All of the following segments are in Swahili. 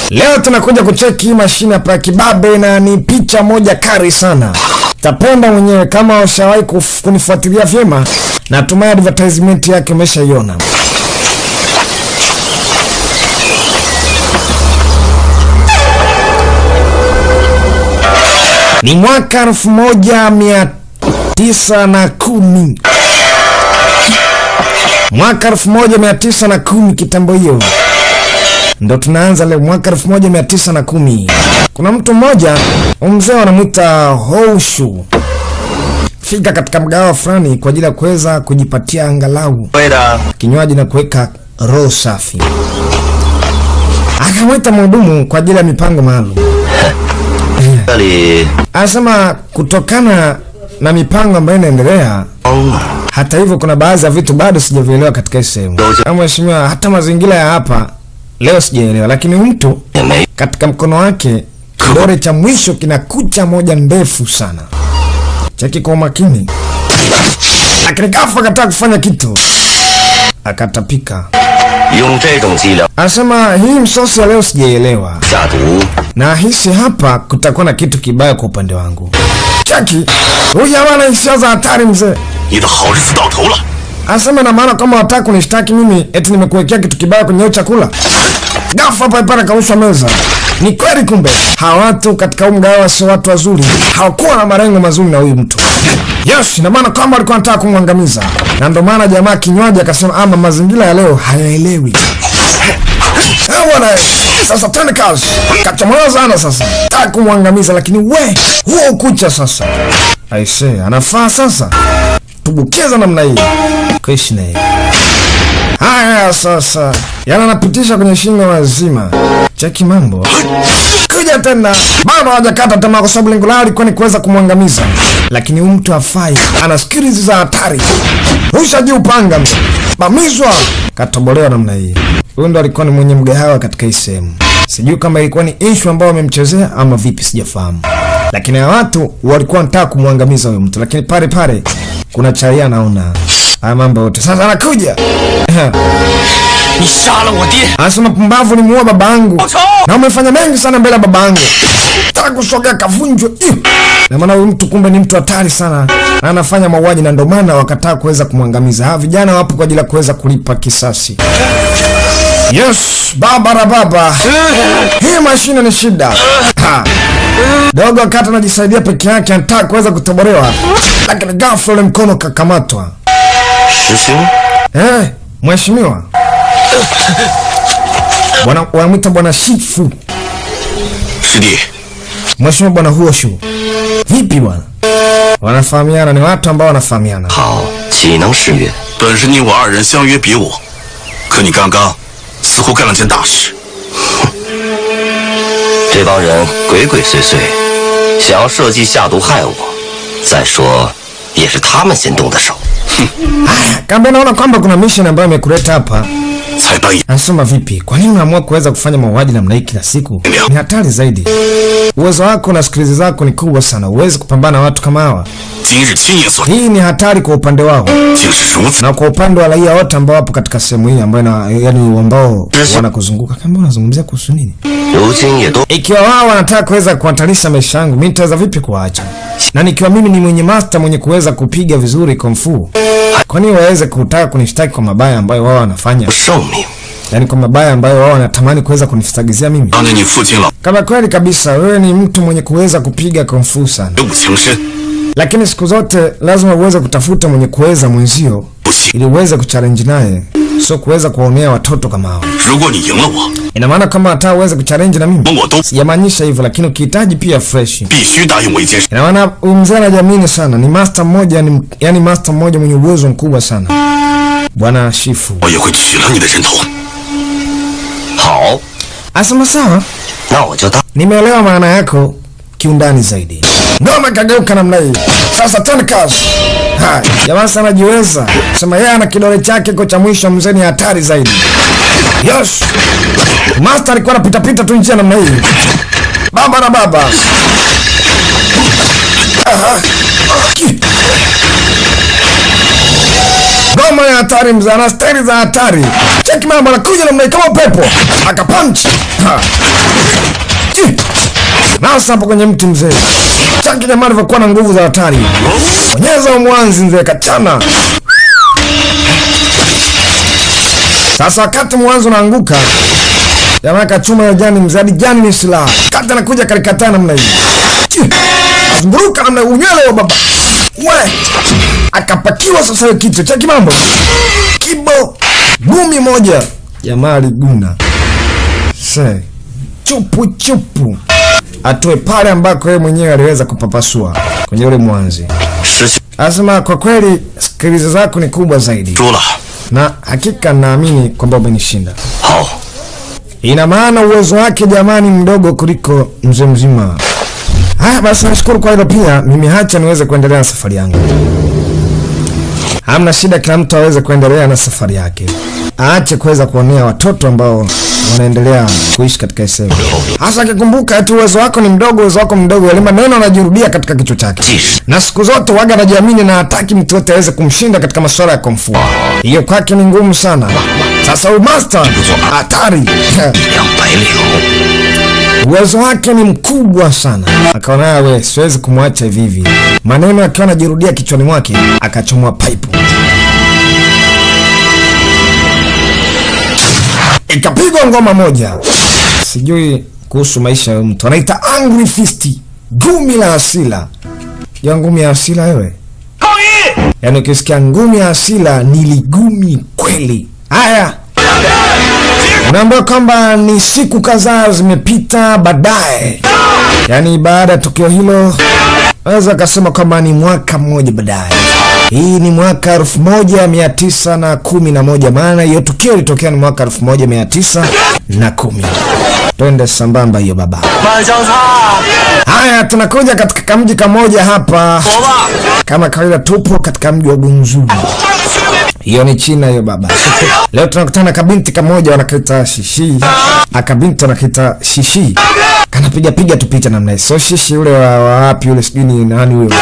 Leo tunakuja kucheki hii mashine hapa kibabe na ni picha moja kari sana. Tapenda mwenyewe kama ushawahi kunifuatilia vyema, natumai advertisement yake umeshaiona. Ni mwaka 1910. Mwaka 1910 kitambo hiyo. Ndo tunaanza leo mwaka 1910. Kuna mtu mmoja mzee wanamuita Houshu. Fika katika mgawa fulani kwa ajili ya kuweza kujipatia angalau kinywaji na kuweka roho safi. Akamwita mhudumu kwa ajili ya mipango maalum. Anasema kutokana na mipango ambayo inaendelea, hata hivyo kuna baadhi ya vitu bado sijavielewa katika sehemu. Mheshimiwa, hata mazingira ya hapa leo sijaelewa, lakini mtu katika mkono wake kidole cha mwisho kina kucha moja ndefu sana. Cheki kwa makini. Akikafa akataka kufanya kitu, akatapika. Anasema hii msosi ya leo sijaelewa, na hisi hapa kutakuwa na kitu kibaya kwa upande wangu. Cheki, huyu jamaa ana hisia za hatari mzee. Anasema na maana kama wataka kunishtaki mimi eti nimekuwekea kitu kibaya kwenye chakula. Gafa hapa ipana kausha meza. Ni kweli kumbe hawa watu katika mgawa sio watu wazuri. Hawakuwa na malengo mazuri na huyu mtu. Yes, na maana kama alikuwa anataka kumwangamiza. Na ndio maana jamaa kinywaji akasema ama mazingira ya leo hayaelewi. Bwana, sasa tena kazi. Kachomoa sana sasa. Taka kumwangamiza lakini we huo kucha sasa. Aisee, anafaa sasa. Tubukeza namna hii. Krishna. Haya sasa. Yana napitisha kwenye shingo wazima. Cheki mambo. Kuja tena. Bado hajakata tamaa kwa sababu lengo lao lilikuwa ni kuweza kumwangamiza. Lakini huyu mtu hafai. Ana skills za hatari. Ushaji upanga. Bamizwa. Katobolewa namna hii. Huyu ndo alikuwa ni mwenye mgahawa katika hii sehemu. Sijui kama ilikuwa ni issue ambayo wamemchezea ama vipi, sijafahamu. Lakini hawa watu walikuwa wanataka kumwangamiza huyo mtu, lakini pale kuna charia naona. Haya mambo yote. Sasa anakuja. Anasema pumbavu ni muua babangu. Na umefanya mengi sana mbele ya babangu. Taka kusogea kavunjwe. Na maana huyu mtu kumbe ni mtu hatari sana. Na anafanya mauaji na ndio maana wakataa kuweza kumwangamiza. Hawa vijana wapo kwa ajili ya kuweza kulipa kisasi. Yes, baba. Hii mashine ni shida. Dogo akata anajisaidia peke yake, anataka kuweza kutobolewa. Lakini ghafla ule mkono kakamatwa. Mheshimiwa. Bwana wanamuita bwana Shifu. Shidi. Mheshimiwa bwana Huoshu. Vipi bwana? Wanafahamiana, ni watu ambao wanafahamiana. Hao, qi能识别。本是你我二人相约比武，可你刚刚似乎干了件大事。这帮人鬼鬼祟祟，想要设计下毒害我。再说，也是他们先动的手。Kama naona kwamba kuna mission ambayo imekuleta hapa. Anasema vipi? Kwa nini unaamua kuweza kufanya mauaji namna hii kila siku? Ni hatari zaidi. Uwezo wako na skills zako ni kubwa sana. Uweze kupambana na watu kama hawa. Hii ni hatari kwa upande wao. Na kwa upande wa raia wote ambao wapo katika sehemu hii ambayo yani ambao wanakuzunguka. Kama unazungumzia kuhusu nini? Ikiwa wao wanataka kuweza kuhatarisha maisha yangu, mimi nitaweza vipi kuacha? Na nikiwa mimi ni mwenye master mwenye kuweza kupiga vizuri kung fu, kwa nini waweze kutaka kunishtaki kwa mabaya ambayo wao wanafanya? Yani kwa mabaya ambayo wao wanatamani kuweza kunifutagizia mimi. Kama kweli kabisa wewe ni mtu mwenye kuweza kupiga kung fu sana, lakini siku zote lazima uweze kutafuta mwenye kuweza mwenzio ili uweze kuchallenge naye, sio kuweza kuonea watoto kama hao. Ina maana kama hata uweze kuchallenge na mimi, sijamaanisha hivyo, lakini ukihitaji pia fresh. Ina maana mzee anajiamini sana, ni master mmoja, yani master mmoja mwenye uwezo mkubwa sana. Bwana Shifu. Hao. Asema sawa. Nimeelewa maana yako kiundani zaidi. Ngoma kageuka namna hii. Sasa tena kazi. Jamaa sana jiweza. Sema yeye ana kidole chake kwa cha mwisho, mzee ni hatari zaidi. Yes. Master alikuwa anapita tu njia namna hii. Baba. Ngoma ya hatari mzee, ana style za hatari. Check mambo anakuja namna hii kama pepo. Akapunch. Nasa hapo kwenye mti mzee. Chaki jamaa alivyokuwa na nguvu za hatari. Bonyeza umwanzi mzee kachana. Sasa wakati mwanzo unaanguka, jamaa kachuma ya jani mzee, hadi jani ni silaha. Kata anakuja kalikatana namna hii. Azunguruka namna unywele wa baba. We! Akapakiwa sasa hiyo kitu. Chaki mambo. Kibo. Gumi moja. Jamaa aliguna. Se. Chupu. Atoe pale ambako yeye mwenyewe aliweza kupapasua kwenye ule mwanzi. Asema kwa kweli skills zako ni kubwa zaidi. Na hakika naamini kwamba umenishinda. Ina maana uwezo wake jamani mdogo kuliko mzee mzima. Haya basi nashukuru kwa hilo pia. Mimi hacha niweze kuendelea na safari yangu. Hamna shida, kila mtu aweze kuendelea na safari yake. Aache kuweza kuonea watoto ambao wanaendelea kuishi katika sehemu. Hasa akikumbuka eti uwezo wako ni mdogo, uwezo wako mdogo, yale maneno anajirudia katika kichwa chake. Na siku zote waga anajiamini na hataki mtu yote aweze kumshinda katika masuala ya kung fu. Hiyo kwake ni ngumu sana. Sasa huyu master hatari. Uwezo wake ni mkubwa sana. Akaona wewe siwezi kumwacha hivi hivi. Maneno akiwa anajirudia kichwani mwake, akachomoa pipe. Ikapigwa ngoma moja. Sijui kuhusu maisha ya mtu. Anaita Angry Fist. Gumi la asila. Ya ngumi ya asila wewe. Yaani ukisikia ngumi ya asila ni ligumi kweli. Haya. Unaambiwa kwamba ni siku kadhaa zimepita baadaye. Yaani baada ya tukio hilo, naweza kusema kwamba ni mwaka mmoja baadaye. Hii ni mwaka 1911, maana hiyo tukio litokea ni mwaka 1910. Twende sambamba hiyo baba. Haya, tunakuja katika kamji kamoja hapa. Kama kawaida tupo katika mji wa Gunzu. Hiyo ni China hiyo baba. Leo tunakutana kabinti kamoja wanakaita Shishi. Akabinti wanakaita Shishi. Kanapiga tu picha namna hiyo. So Shishi yule wa wapi yule sijui ni nani huyo.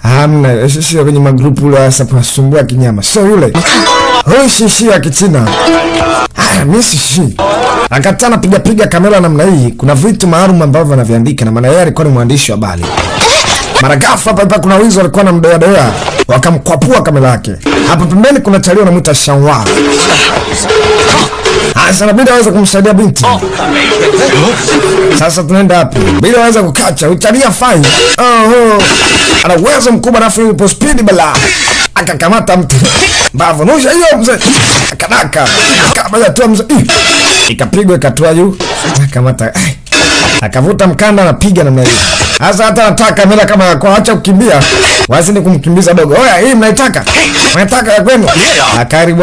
Hamna Shishi kwenye magrupu la sapa sumbua kinyama. So yule. Huyo Shishi wa Kichina. Mimi Shishi. Akatana piga kamera namna hii. Kuna vitu maalum ambavyo anaviandika na maana yeye alikuwa ni mwandishi wa habari. Mara ghafla hapa kuna wizi walikuwa na mdoa wakamkwapua kamera yake. Hapa pembeni kuna chalio anamuita Shanwa. Sasa inabidi aweze kumsaidia binti. Sasa tunaenda wapi? Bila aweza kukacha, utalia fai. Ana uwezo mkubwa na yupo speed bala. Akakamata mtu. Mbavu nusha hiyo mzee. Akadaka. Kabla tu mzee. Ikapigwa ikatoa juu. Akamata. Akavuta mkanda na piga namna hiyo. Sasa hata nataka kamera kama kwa acha kukimbia. Wasini kumkimbiza dogo. Oya, hii mnaitaka? Mnaitaka ya kwenu?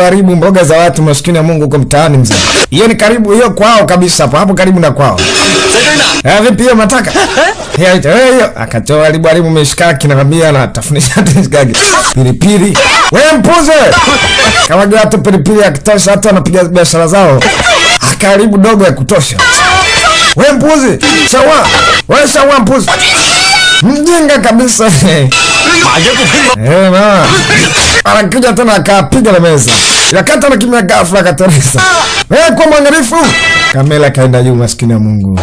Haribu mboga za watu maskini ya Mungu huko mtaani mzee. Hiyo ni karibu hiyo kwao kabisa hapo karibu na kwao. Vipi hiyo mnataka? Hiyo akatoa haribu meshikaki na kabia na tafunisha meshikaki. Pilipili. Wewe mpuze. Kama gato pilipili akitosha hata anapiga biashara zao. Akaribu dogo ya kutosha. Wewe mpuzi, sawa. Wewe sawa mpuzi. Mjinga kabisa. Mama. Anakuja tena akapiga na meza. Yakata na kimya ghafla akatoresa. Wewe kwa mwangalifu. Kamera kaenda juu maskini ya Mungu.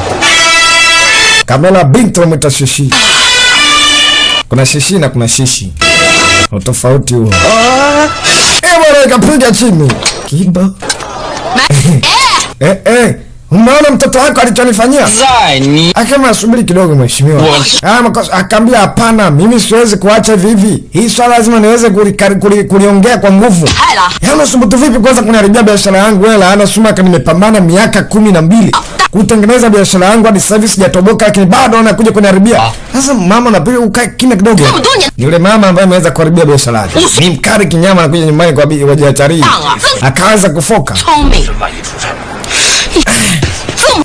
Kamera binti wameta Shishi. Kuna Shishi na kuna Shishi. Utofauti huo. Bwana ikapiga chini. Kiba. Umeona mtoto wako alichonifanyia? Akama subiri kidogo mheshimiwa. Akaambia hapana, mimi siwezi kuacha hivi. Hii swala lazima niweze kuliongea kwa nguvu. Yaani usumbutu vipi kwanza kuniharibia biashara yangu wewe? Ana suma nimepambana miaka 12 kutengeneza biashara yangu hadi sasa sijatoboka, lakini bado anakuja kuniharibia. Sasa mama napiga ukae kimya kidogo. Yule mama ambaye ameweza kuharibia biashara yake. Ni mkari kinyama anakuja nyumbani kwa bibi wajiachari. Akaanza kufoka.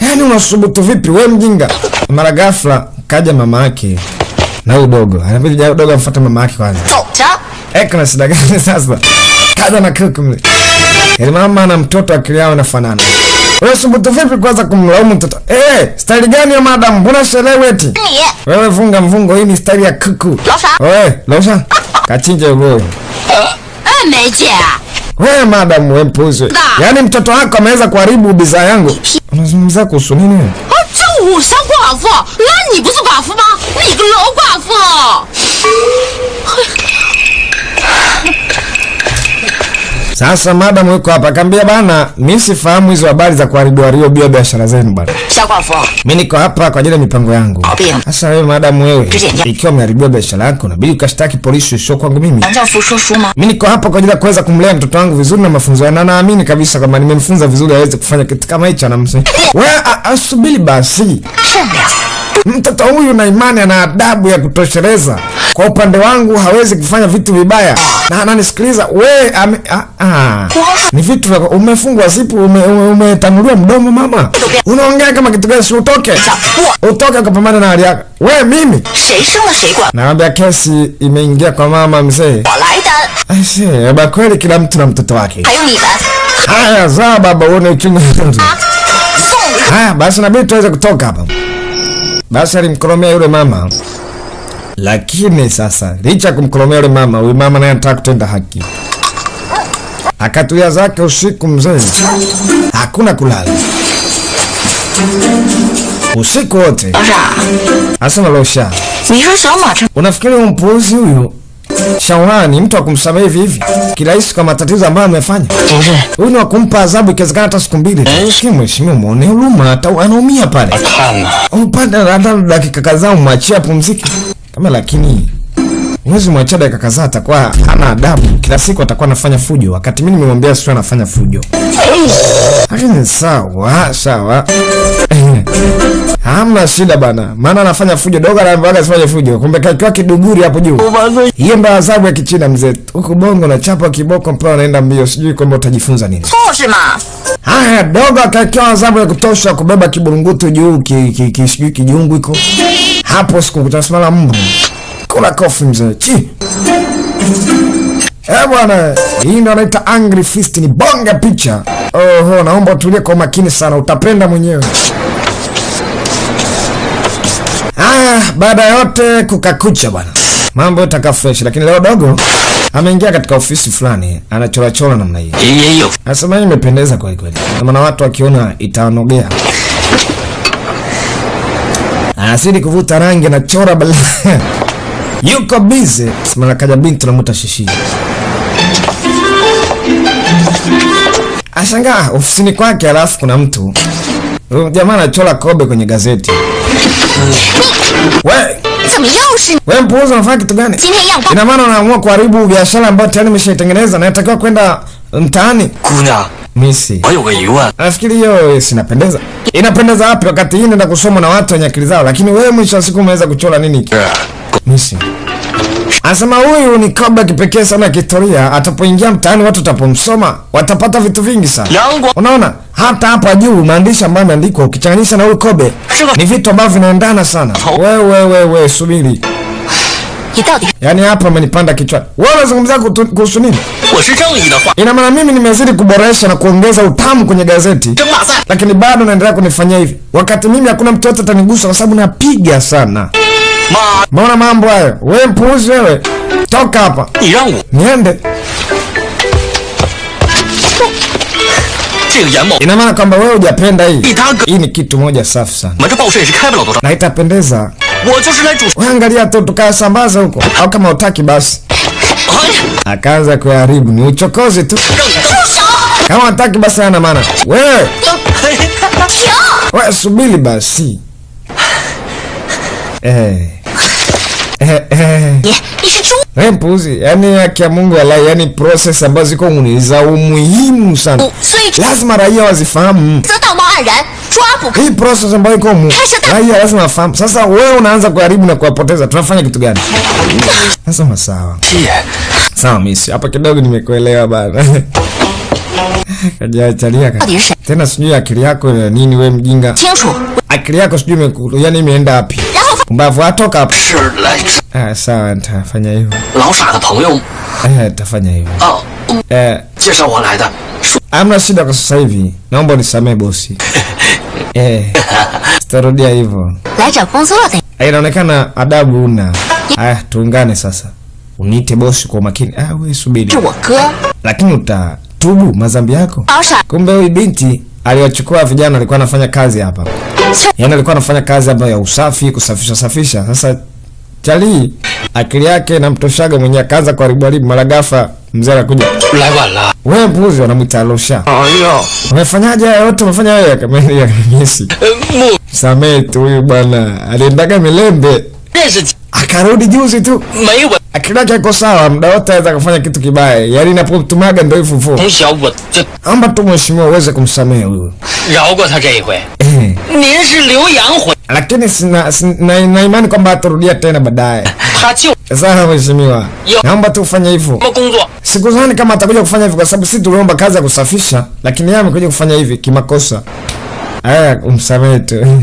Yaani unasubutu vipi wewe mjinga? Mara ghafla kaja mama yake na udogo. Anabidi dogo amfuate mama yake kwanza. Kuna shida gani sasa? Kaja na kuku mle. Ile mama na mtoto akili yao inafanana. Wewe subutu vipi kwanza kumlaumu mtoto? Style gani ya madam? Mbona shelewe eti? Wewe funga mfungo, hii ni style ya kuku. Losha. Kachinje wewe. Meja. Wewe madam wewe mpuzi. Yaani mtoto wako ameweza kuharibu bidhaa yangu. Unazungumza kuhusu nini? 小寡妇，那你不是寡妇吗？你个老寡妇！Sasa madam yuko hapa kambia bana, mimi sifahamu hizo habari za kuharibu biashara zenu bana. 小寡妇， Mimi niko hapa kwa ajili ya mipango yangu. Sasa wewe madam wewe, ikiwa umeharibu biashara yako inabidi ukashtaki polisi, sio kwangu mimi. 杨教父说书吗？ Mimi niko hapa kwa ajili ya kuweza kumlea mtoto wangu vizuri na mafunzo yana, naamini kabisa kama nimemfunza vizuri aweze kufanya kitu kama hicho na mse. Wewe asubiri basi. Mtoto huyu na imani ana adabu ya kutosheleza. Kwa upande wangu hawezi kufanya vitu vibaya. Na ananisikiliza wewe ni vitu vya umefungwa zipu umetanuliwa mdomo mama. Unaongea kama kitu gani? Utoke. Utoke kupambana na hali yako. Wewe mimi. Naambia kesi imeingia kwa mama mzee. Aise, baba kweli kila mtu na mtoto wake. Haya, sawa baba uone uchungu. Haya, basi nabidi tuweze kutoka hapa. Basi alimkoromea yule mama. Lakini sasa licha kumkoromea yule mama, huyu mama naye anataka kutenda haki. Akatulia zake usiku mzee. Hakuna kulala. Usiku wote. Asema Losha. Unafikiri mpuuzi huyu Shaurani mtu wa kumsamehe hivi kirahisi kwa matatizo ambayo amefanya? Huyu ni wa kumpa adhabu ikiwezekana hata siku 2. Mheshimiwa muone huruma, hata anaumia pale. Upande hata dakika kadhaa mwachie apumzike. Kama lakini mwezi mwachia dakika kadhaa atakuwa hana adabu. Kila siku atakuwa anafanya fujo wakati mimi nimemwambia sio anafanya fujo. Lakini sawa. Hamna shida bana. Maana anafanya fujo dogo anaambiwa asifanye fujo. Kumbe kakiwa kiduguri hapo juu. Hiyo ndio adhabu ya kichina mzee. Huko bongo na chapa kiboko mpaka anaenda mbio. Sijui kwamba utajifunza nini. Haya dogo akakiwa adhabu ya kutosha kubeba kiburungutu juu kijungu iko. Hapo siku kutasimama mbu. Kula kofi mzee. Chi. Bwana, hii ndio inaitwa Angry Fist, ni bonga picha. Oho, naomba utulie kwa makini sana, utapenda mwenyewe. Baada yote kukakucha bwana. Mambo yataka fresh, lakini leo dogo ameingia katika ofisi fulani, anachora namna hii. Anasema hii imependeza kweli kweli. Kama na watu wakiona itawanogea. Anazidi kuvuta rangi na chora bala. Yuko busy. Sema kaja binti namuta shishi. Ashangaa ofisini kwake alafu kuna mtu. Jamaa anachora kobe kwenye gazeti. Wewe mpuuzi unafanya kitu gani? Ina maana unaamua kuharibu biashara ambayo tayari nimeshaitengeneza na natakiwa kwenda mtaani. Kunya. Misi. Nafikiri hiyo sinapendeza. Inapendeza wapi wakati hii nenda kusoma na watu wenye akili zao, lakini wewe mwisho wa siku umeweza kuchora nini hiki? Misi. Anasema huyu ni kobe kipekee sana kihistoria, atapoingia mtaani watu watapomsoma watapata vitu vingi sana. Unaona? Hata hapa juu maandishi ambayo yameandikwa ukichanganisha na huyu kobe ni vitu ambavyo vinaendana sana. Wewe subiri. Yaani hapa amenipanda kichwa. Wewe unazungumzia kuhusu nini? Ina maana mimi nimezidi kuboresha na kuongeza utamu kwenye gazeti. Lakini bado naendelea kunifanyia hivi. Wakati mimi hakuna mtu yote atanigusa kwa sababu napiga sana. Mbona mambo hayo? Wewe mpuuzi wewe. Toka hapa. Niende. Ina maana kwamba wewe hujapenda hii. Hii ni kitu moja safi sana. Na itapendeza. Wewe angalia tu tukasambaza huko. Au kama utaki basi. Akaanza kuharibu, ni uchokozi tu. Kama utaki basi hana maana. Wewe subiri basi. Wewe mpuzi, yani haki ya Mungu walai, yani process ambazo ziko za umuhimu sana. Lazima raia wazifahamu. Hii process ambayo iko raia lazima wafahamu. Sasa wewe unaanza kuharibu na kuwapoteza. Tunafanya kitu gani? Sasa sawa. Sawa misi, hapa kidogo nimekuelewa bana. Kajachalia tena sijui akili yako nini wewe mjinga. Akili yako sijui yani imeenda wapi? Mbavu atoka hapa. Sawa nitafanya hivyo. Tafanya hivyo. Hamna shida kwa sasa hivi. Naomba unisamee bosi. Sitarudia hivyo. Inaonekana adabu una. Tuungane sasa. Uniite bosi kwa makini. Wewe subiri. Lakini utatubu madhambi yako. Kumbe huyu binti aliwachukua vijana, alikuwa anafanya kazi hapa. Yaani alikuwa anafanya kazi hapa ya usafi, kusafisha. Sasa Charlie akili yake inamtoshaga mwenyewe, akaanza kuharibu mara ghafla mzee anakuja. Wewe mbuzi, wanamuita Alosha. Umefanyaje haya yote umefanya wewe? Akamwambia Messi. Samehe tu huyu bwana. Aliendaga Milembe. Akarudi juzi tu. Akili yake iko sawa, muda wote anaweza kufanya kitu kibaya. Yaani inapotumaga ndio hivyo. Amba tu mheshimiwa uweze kumsamehe huyu. Lakini na imani kwamba atarudia tena baadaye. Sasa mheshimiwa, naomba tu ufanye hivyo. Sikuzani kama atakuja kufanya hivyo kwa sababu sisi tuliomba kazi ya kusafisha, lakini yeye amekuja kufanya hivi kimakosa. Umsamehe tu.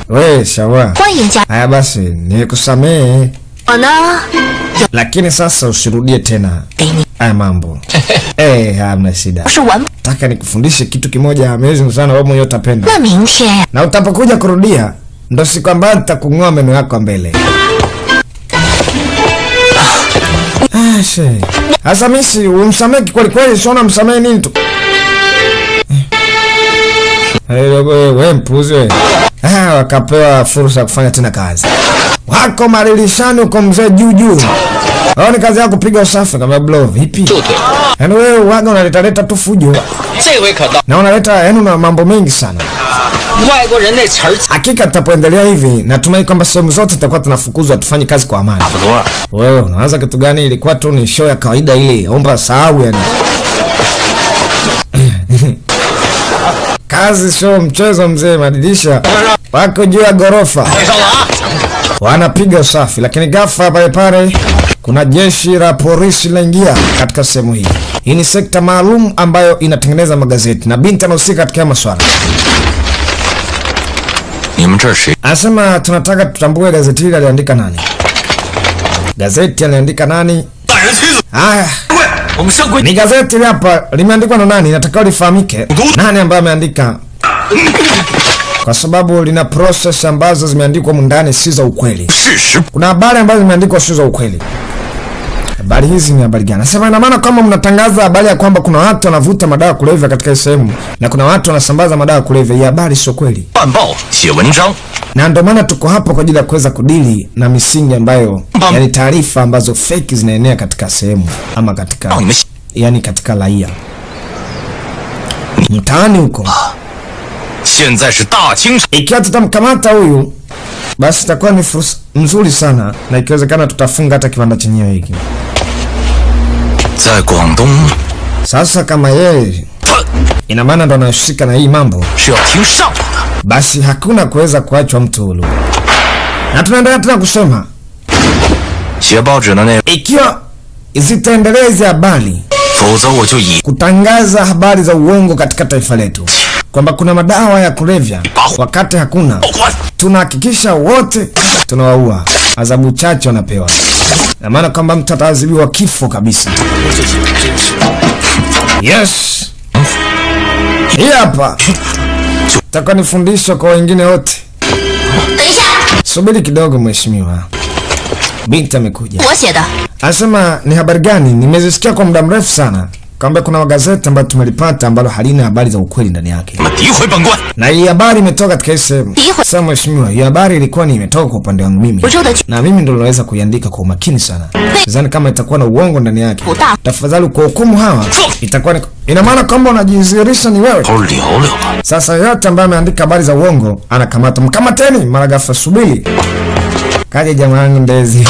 Wewe shawa. Haya basi, nikusamehe. Lakini sasa usirudie tena haya mambo. Hamna shida. Nataka nikufundishe kitu kimoja amazing sana, wewe mwenyewe utapenda. Na utapokuja kurudia ndo siku ambayo nitakung'oa meno yako mbele. Sasa mimi umsamehe kweli kweli, sio unamsamehe nini tu. Wewe mpuzi wewe. Wakapewa fursa ya kufanya tena kazi. Wako marilishani uko mzee juu. Ni kazi yako kupiga usafi kama blow vipi? Yaani wewe waga unaleta tu fujo. Na unaleta yaani una mambo mengi sana. Hakika tutapoendelea hivi natumai kwamba sehemu zote tutakuwa tunafukuzwa tufanye kazi kwa amani. Wewe unaanza kitu gani? Ilikuwa tu ni show ya kawaida ile. Omba sahau yani. Kazi sio mchezo mzee, madirisha wako juu ya gorofa. Wanapiga usafi, lakini ghafla pale kuna jeshi la polisi laingia katika sehemu hii. Hii ni sekta maalum ambayo inatengeneza magazeti na binti anahusika katika masuala. Anasema tunataka tutambue gazeti hili aliandika nani? Gazeti aliandika nani? Ni gazeti hapa limeandikwa na nani? Nataka lifahamike nani ambaye ameandika. Kwa sababu lina process ambazo zimeandikwa ndani si za ukweli. Kuna habari ambazo zimeandikwa si za ukweli. Habari hizi ni habari gani? Nasema ina maana kama mnatangaza habari ya kwamba kuna watu wanavuta madawa kulevya katika sehemu na kuna watu wanasambaza madawa kulevya, hii habari sio kweli. Na ndio maana tuko hapa kwa ajili ya kuweza kudili na misingi ambayo yani taarifa ambazo fake zinaenea katika sehemu ama katika yani katika raia mtaani huko. Ikiwa tutamkamata huyu basi itakuwa ni fursa nzuri sana, na ikiwezekana tutafunga hata kiwanda chenyewe hiki. Sasa kama yeye ina maana ndo anashika na hii mambo, basi hakuna kuweza kuachwa mtu huru. Na tunaendelea tena kusema ikiwa zitaendelea hizi habari kutangaza habari za uongo katika taifa letu kwamba kuna madawa ya kulevya wakati hakuna, tunahakikisha wote tunawaua. Adhabu chache wanapewa, na maana kwamba mtu ataadhibiwa kifo kabisa. Yes, hii hapa taka nifundisho kwa wengine wote. Subiri kidogo mheshimiwa, binti amekuja. Anasema ni habari gani? Nimezisikia kwa muda mrefu sana kwamba kuna magazeti ambayo tumelipata ambalo halina habari za ukweli ndani yake. Na hii habari imetoka katika sehemu. Sasa mheshimiwa, hii habari ilikuwa ni imetoka kwa upande wangu mimi. Na mimi ndio naweza kuiandika kwa umakini sana. Sidhani kama itakuwa na uongo ndani yake. Tafadhali kwa hukumu hawa itakuwa ni ina maana kwamba unajizihirisha ni wewe. Sasa yote ambaye ameandika habari za uongo anakamata. Mkamateni mara ghafla. Subiri. Kaje jamani ndezi.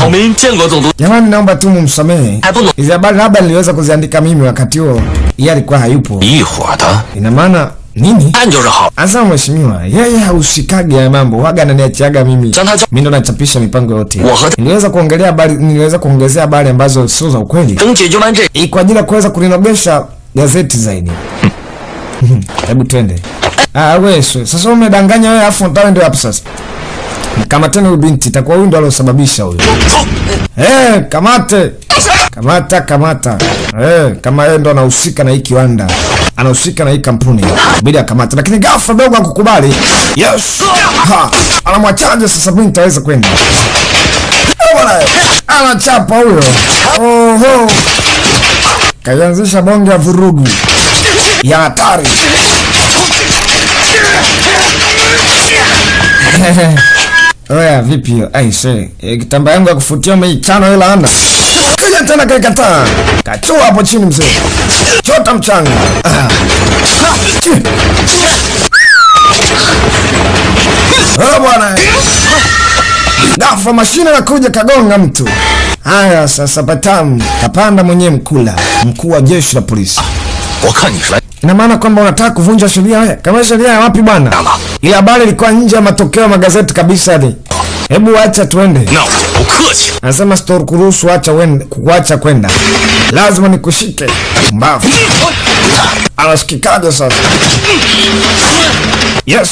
Jamani naomba tu mumsamehe. Hizi habari labda niliweza kuziandika mimi wakati huo yeye alikuwa hayupo. Ina maana nini? Asa mheshimiwa, yeye haushikagi ya mambo, waga ananiachiaga mimi. Mimi ndo nachapisha mipango yote. Niliweza kuongelea habari, niliweza kuongezea habari ambazo sio za ukweli. Kwa ajili ya kuweza kulinogesha gazeti zaidi. Hebu twende. Wewe sasa umedanganya wewe, afu utawe ndio hapo sasa. Kama tena huyu binti itakuwa huyu ndo alosababisha huyo. Kamate. Kamata. Kama yeye ndo anahusika na hii kiwanda, anahusika na hii kampuni, bila kamata. Lakini ghafla dogo akukubali. Yes. Anamwachaje sasa binti aweze kwenda? Bwana, anachapa huyo. Oho. Kaanzisha bonge ya vurugu ya hatari. Oya vipi hiyo? Aise, kitamba yangu ya kufutia umeichana ile laana. Kija tena kaikataa. Kachua hapo chini mzee. Chota mchanga. Bwana. Gafa mashine na kuja kagonga mtu. Haya sasa Batam kapanda mwenyewe mkula, mkuu wa jeshi la polisi. Ina maana kwamba unataka kuvunja sheria haya? Kama sheria ya wapi bwana? Ile habari ilikuwa nje ya matokeo ya magazeti kabisa ni. Hebu acha tuende. Anasema store kuruhusu acha wende, kuacha kwenda. Lazima nikushike. Mbavu. Anasikikaje sasa? Yes.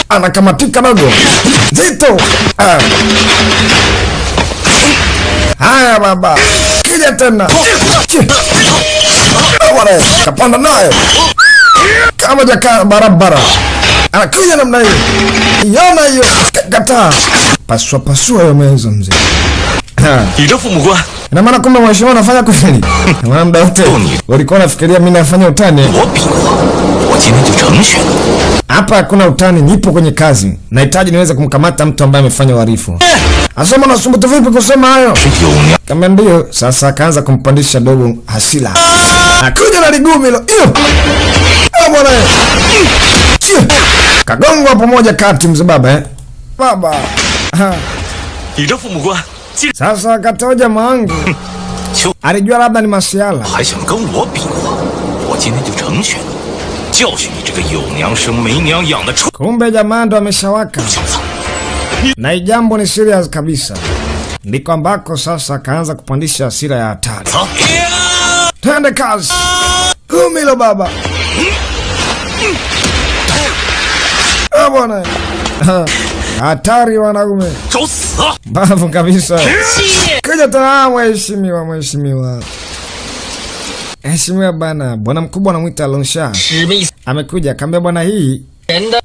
Anakamatika dogo. Zito. Haya baba. Kija tena. Bwana, kapanda nayo. Kama jaka barabara. Anakuja namna hiyo. Yona hiyo. Kataa. Pasua hiyo mezo mzee. Ina maana kumbe mheshimiwa anafanya kweli. Na maana muda wote walikuwa nafikiria mimi nafanya utani. Hapa hakuna utani, nipo kwenye kazi. Nahitaji niweze kumkamata mtu ambaye amefanya uhalifu. Asema nasumbutu vipi kusema hayo? Kama ndio, sasa akaanza kumpandisha dogo hasila. Akuja na ligumi hilo. Iyo. Bwana. Kagongwa pamoja kati mzee baba Baba. Sasa katoja maangu. Alijua labda ni masiala. Kumbe jamaa ndo ameshawaka. Na jambo ni serious kabisa. Ndiko ambako sasa akaanza kupandisha hasira ya hatari. Twende kazi. Kumilo baba. Bwana. Hatari wanaume. Bavu kabisa. Kuja tena mheshimiwa. Mheshimiwa bana, bwana mkubwa anamuita Lonsha. Amekuja kaambia bwana hii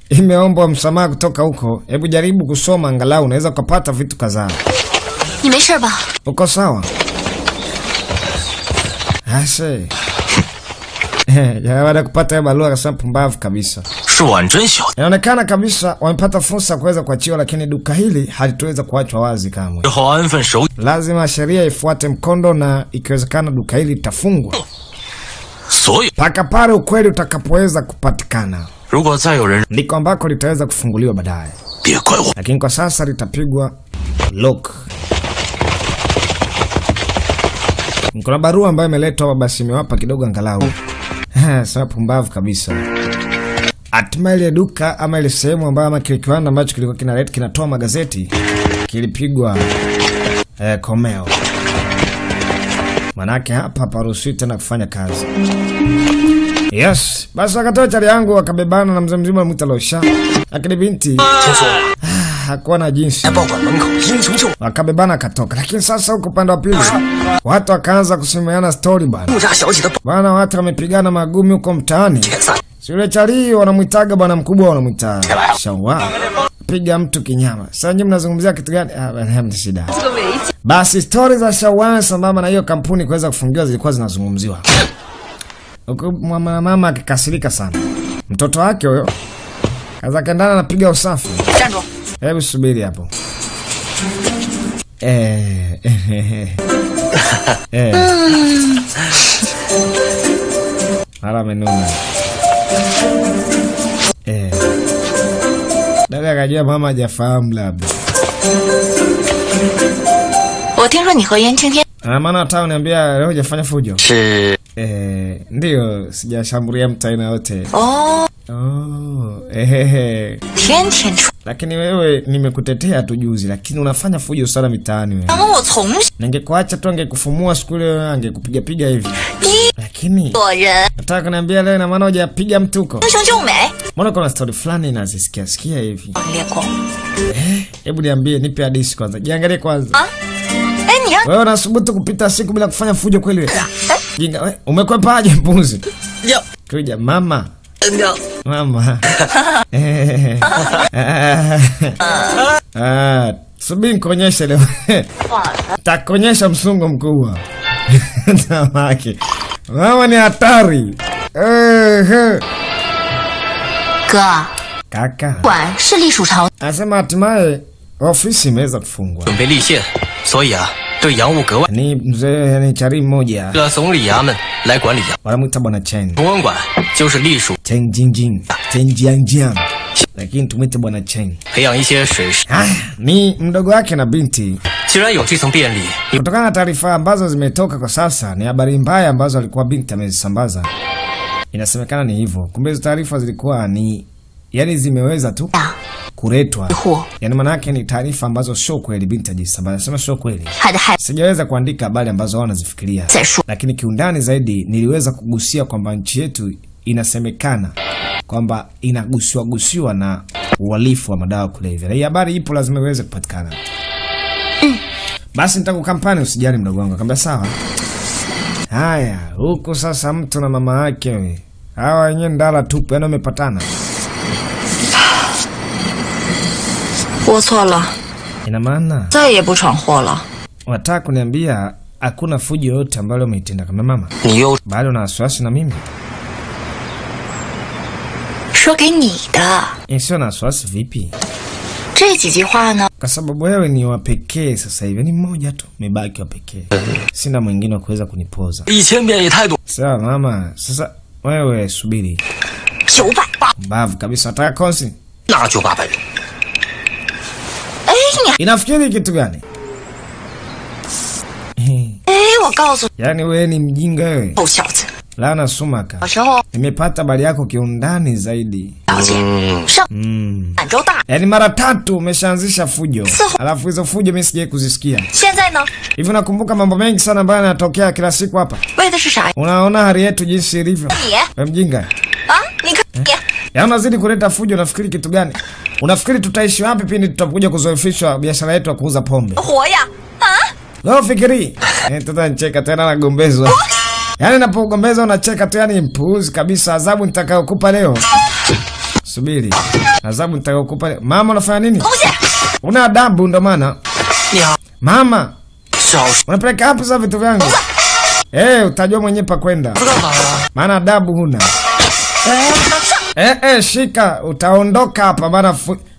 imeomba msamaha kutoka huko. Hebu jaribu kusoma angalau unaweza kupata vitu kadhaa. Uko sawa? Ase. Ya baada kupata barua akasema pumbavu kabisa. Inaonekana kabisa wamepata fursa kuweza kuachiwa, lakini duka hili halitoweza kuachwa wazi kamwe. Lazima sheria ifuate mkondo na ikiwezekana duka hili litafungwa. Paka pale ukweli utakapoweza kupatikana. Ndiko ambako litaweza kufunguliwa baadaye. Lakini kwa sasa litapigwa lock. Kuna barua ambayo imeletwa basi imewapa kidogo angalau. Sasa pumbavu kabisa. Hatimaye ile duka ama ile sehemu ambayo ama kile kiwanda ambacho kilikuwa kinatoa magazeti kilipigwa komeo. Manake hapa paruhusiwi tena kufanya kazi. Yes, basi akatoa chali yangu wakabebana na mzee mzima anamuita Losha. Lakini binti hakuwa na jinsi. Wakabebana akatoka. Lakini sasa huko upande wa pili watu wakaanza kusimuliana story bana. Bana watu wamepigana magumi huko mtaani. Yule chali wanamuitaga bwana mkubwa wanamuita Shawa. Piga mtu kinyama. Sasa nyinyi mnazungumzia kitu gani? Hamna shida. Basi stories za Shawa sambamba na hiyo kampuni kuweza kufungiwa zilikuwa zinazungumziwa. Huko mama akikasirika sana. Mtoto wake huyo kaza kaendana anapiga usafi. Hebu subiri hapo. Hala menuna. Dada akajua mama hajafahamu labda. Maana hata uniambia leo hujafanya fujo. Ndio sijashambulia mtu aina yote. Lakini wewe nimekutetea tu juzi, lakini unafanya fujo sana mitaani wewe. Ningekuacha tu angekufumua siku ile angekupiga piga hivi. Lakini nataka kuniambia leo na maana hujapiga mtuko. Mbona kuna story fulani nazisikia hivi? Hebu niambie, nipe hadithi kwanza. Jiangalie kwanza. Wewe unasubutu kupita siku bila kufanya fujo kweli wewe? Jinga wewe, umekwepaje mpuzi? Kuja mama. Mama. Subiri nikuonyeshe leo. Takuonyesha msungo mkubwa. Tamaki. Mama ni hatari. 哥， Kaka 管是隶属朝， anasema hatimaye ofisi imeweza kufungwa. 准备立宪，所以啊，对洋务格外。 Ni mzee ni chari mmoja 总理衙门来管理洋。 wanamuita bwana Chen. 图文馆就是隶属 Chen Jingjing, Chen Jianjiang. Lakini tumwite bwana Chen. 培养一些水师。 Ni mdogo wake na binti. 既然有这层便利， Kutokana na taarifa ambazo zimetoka kwa sasa, ni habari mbaya ambazo alikuwa binti amezisambaza. Inasemekana ni hivyo. Kumbe hizo taarifa zilikuwa ni yani zimeweza tu kuletwa. Yani maana yake ni taarifa ambazo sio kweli binti ajisambaza. Nasema sio kweli. Sijaweza kuandika habari ambazo wanazifikiria. Lakini kiundani zaidi niliweza kugusia kwamba nchi yetu inasemekana kwamba inagusiwa na uhalifu wa madawa kulevya. Na hii habari ipo, lazima iweze kupatikana. Basi nitakukampani, usijali mdogo wangu. Akamwambia sawa. Haya, huko sasa mtu na mama yake wewe. Hawa wenyewe ndala tupu, yani wamepatana. 我错了， Ina maana 再也不闯祸了。 wataka kuniambia hakuna fujo yote ambayo umeitenda kama mama? 你又 Bado na wasiwasi na mimi? 说给你的 Sio na wasiwasi vipi? 这几句话呢？ Kwa sababu wewe ni wa pekee sasa hivi, ni mmoja tu, umebaki wa pekee. Sina mwingine wa kuweza kunipoza. 1000遍也太多。 Sawa mama, sasa wewe subiri. 900。 Mbavu kabisa, nataka konsi. 那就800遍。 哎你， Inafikiri kitu gani? 哎，我告诉 Yaani wewe ni mjinga wewe. 臭小子， Lana Sumaka. 小时候 Nimepata habari yako kiundani zaidi. 了解上满洲大， Yaani mara 3 umeshaanzisha fujo. Alafu hizo fujo mimi sijai kuzisikia. 现在呢， Hivi nakumbuka mambo mengi sana ambayo yanatokea kila siku hapa. 为的是啥呀？ Unaona hali yetu jinsi ilivyo. 你 Wewe mjinga. 啊，你看你， Yaani unazidi kuleta fujo, unafikiri kitu gani? Unafikiri tutaishi wapi pindi tutakuja kuzoefishwa biashara yetu ya kuuza pombe? 活呀啊！ Wewe fikiri? Tutacheka tena na gombezwa. Yaani napogombeza unacheka tu, yani mpuuzi kabisa. Adhabu nitakayokupa leo. Subiri. Adhabu nitakayokupa leo. Mama unafanya nini? Una adabu ndo maana. Mama. Unapeleka hapo sasa vitu vyangu. Utajua mwenyewe pa kwenda. Maana adabu huna. Shika, utaondoka hapa maana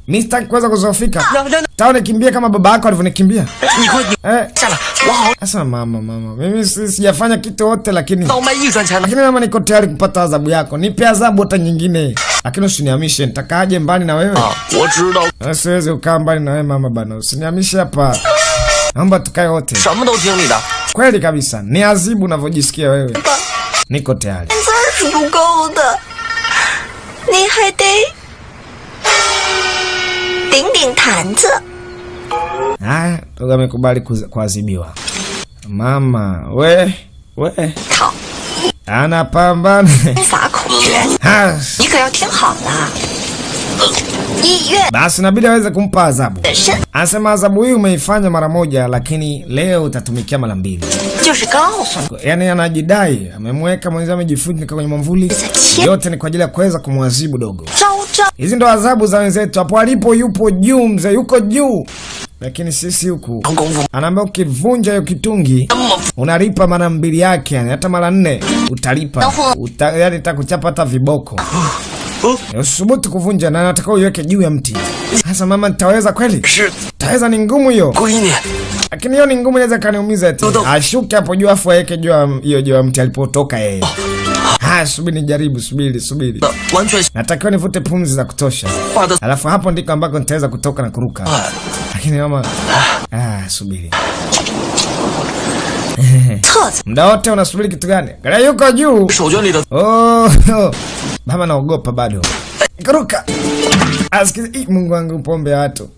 mimi sitaki kuweza kuzofika. Taone kimbia kama baba yako alivyonikimbia. Sasa mama, mimi sijafanya kitu wote lakini mama niko tayari kupata adhabu yako. Nipe adhabu hata nyingine. Lakini usinihamishe, nitakaaje mbali na wewe? Siwezi kukaa mbali na wewe mama bana. Usinihamishe hapa. Naomba tukae wote. Kweli kabisa. Ni adhabu unavyojisikia wewe. Niko tayari. 是不够的，你还得顶顶坛子。 Haya, toga amekubali kuadhibiwa. Mama, we. 好， Anapambana. 撒口诀，你可要听好了。1月 Basi inabidi aweze kumpa adhabu. Anasema adhabu hii umeifanya mara moja lakini leo utatumikia mara 2. 就是告诉你， Yaani anajidai, amemweka mwenzi amejifunika kwenye mwamvuli. Yote ni kwa ajili ya kuweza kumwadhibu dogo. 招招 Hizi ndo adhabu za wenzetu. Hapo alipo yupo juu, mzee yuko juu. Lakini sisi huku anaambia ukivunja hiyo kitungi unalipa mara 2 yake, yani hata mara 4 utalipa. Yani itakuchapa hata viboko. Usubutu kuvunja na nataka uiweke juu ya mti. Sasa mama, nitaweza kweli? Taweza, ni ngumu hiyo. Lakini hiyo ni ngumu, inaweza kaniumiza eti. Ashuke hapo juu afu aweke juu hiyo juu ya mti alipotoka yeye. Subiri nijaribu, subiri. Natakiwa nivute pumzi za kutosha. Alafu hapo ndiko ambako nitaweza kutoka na kuruka. Lakini mama, subiri. Muda wote unasubiri kitu gani? Gara yuko juu. Mama naogopa bado. Kuruka. Asikizi, Mungu wangu, pombe ya watu.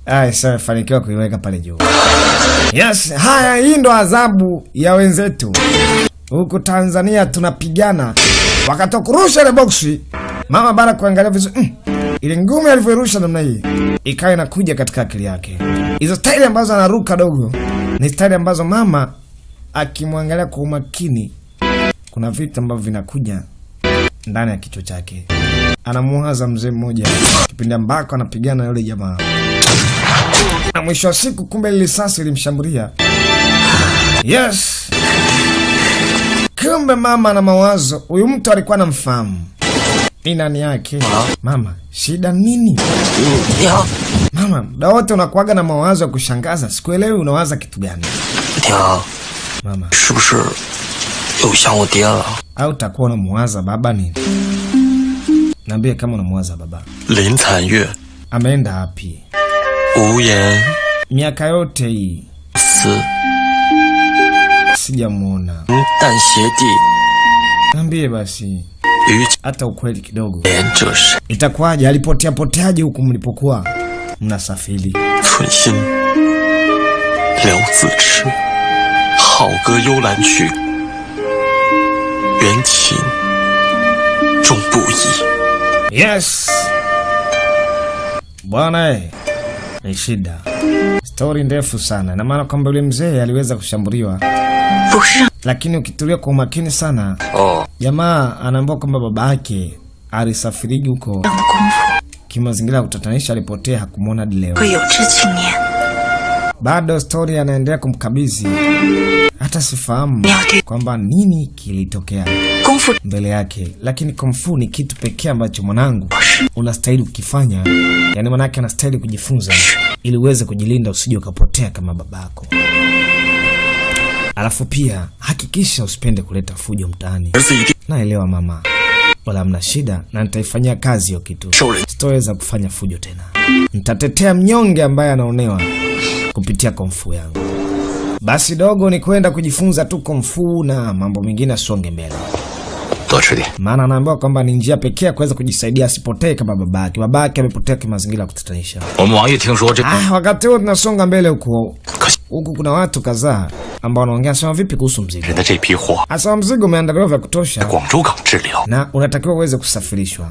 Sasa fanikiwa kuiweka pale juu. Yes, haya, hii ndo adhabu ya wenzetu. Huku Tanzania tunapigana. Wakati kurusha ile boksi, mama bana kuangalia vizuri. Ile ngumi alivyorusha namna hii ikawa inakuja katika akili yake. Hizo staili ambazo anaruka dogo ni staili ambazo mama akimwangalia kwa umakini, kuna vitu ambavyo vinakuja ndani ya kichwa chake. Anamuwaza mzee mmoja kipindi ambako anapigana yule jamaa. Na mwisho wa siku kumbe ile risasi ilimshambulia. Yes. Kumbe mama na mawazo, huyu mtu alikuwa anamfahamu. Inani yake. Mama, shida nini? Nia. Mama, muda wote unakuaga na mawazo ya kushangaza. Sikuelewi unawaza kitu gani? Nia. Mama, 是不是又想我爹了？ au utakuwa unamuwaza baba nini? Niambie kama unamuwaza baba. 林残月 Ameenda wapi? 无言 Miaka yote hii 思 sijamuona. 但邪帝 Niambie basi 于 hata ukweli kidogo. 言这是 Itakuwaje alipotea poteaje huku mlipokuwa mnasafiri? 存心聊自痴，好歌幽兰曲，缘情终不移。 Yes. Bwana, ni shida. Story ndefu sana. Na maana kwamba yule mzee aliweza kushambuliwa. 不是， Lakini ukitulia kwa umakini sana, 哦， jamaa anaambiwa kwamba baba yake alisafiriji huko 让的功夫 kimazingira ya kutatanisha, alipotea hakumwona hadi leo. 会有志青年。 Bado story anaendelea kumkabidhi. Hata sifahamu kwamba nini kilitokea 功夫 mbele yake, lakini kung fu ni kitu pekee ambacho mwanangu unastahili kukifanya. Yani manake anastahili kujifunza ili uweze kujilinda usije ukapotea kama babako. Alafu pia hakikisha usipende kuleta fujo mtaani. 儿子一定 Naelewa mama, wala mna shida na nitaifanyia kazi hiyo kitu. 受人 Sitoweza kufanya fujo tena. Nitatetea mnyonge ambaye anaonewa kupitia kung fu yangu. Basi dogo ni kwenda kujifunza tu kung fu na mambo mengine asonge mbele. 多吃点。 Maana anaambiwa kwamba ni njia pekee ya kuweza kujisaidia asipotee kama babake. Babake amepotea kwa mazingira ya kutatanisha. 我们王爷听说这 Wakati huo tunasonga mbele huko. Huku kuna watu kadhaa ambao wanaongea sema vipi kuhusu mzigo. 人的这批货 Asa mzigo umeandaliwa vya kutosha 广州港滞留， na unatakiwa uweze kusafirishwa.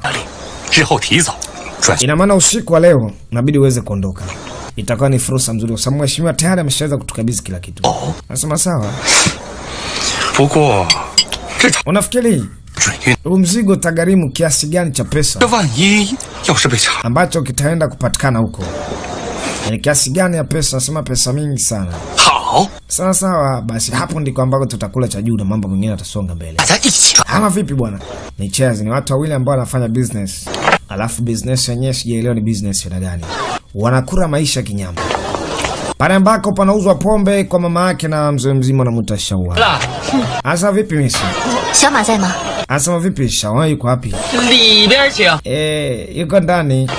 之后提早转 Ina maana usiku wa leo inabidi uweze kuondoka. Itakuwa ni fursa nzuri kwa sababu mheshimiwa tayari ameshaweza kutukabidhi kila kitu. Nasema sawa. 不过这场 Unafikiri 准运， huu mzigo utagharimu kiasi gani cha pesa 这万一要是被查， ambacho kitaenda kupatikana huko? Ni kiasi gani ya pesa? Nasema pesa mingi sana. 好， Sawa sawa, basi hapo ndiko ambako tutakula cha juu na mambo mengine yatasonga mbele. 大家一起赚。 Ama vipi bwana? Ni chezi, ni watu wawili ambao wanafanya business. Alafu business yenyewe sijaelewa ni business ya gani. Wanakula maisha kinyama. Pale ambako panauzwa pombe kwa mama yake na mzee mzima na mtashauri. Asa vipi misi? 小马在吗？ Asa vipi Shawa yuko wapi? 里边请。 Yuko ndani.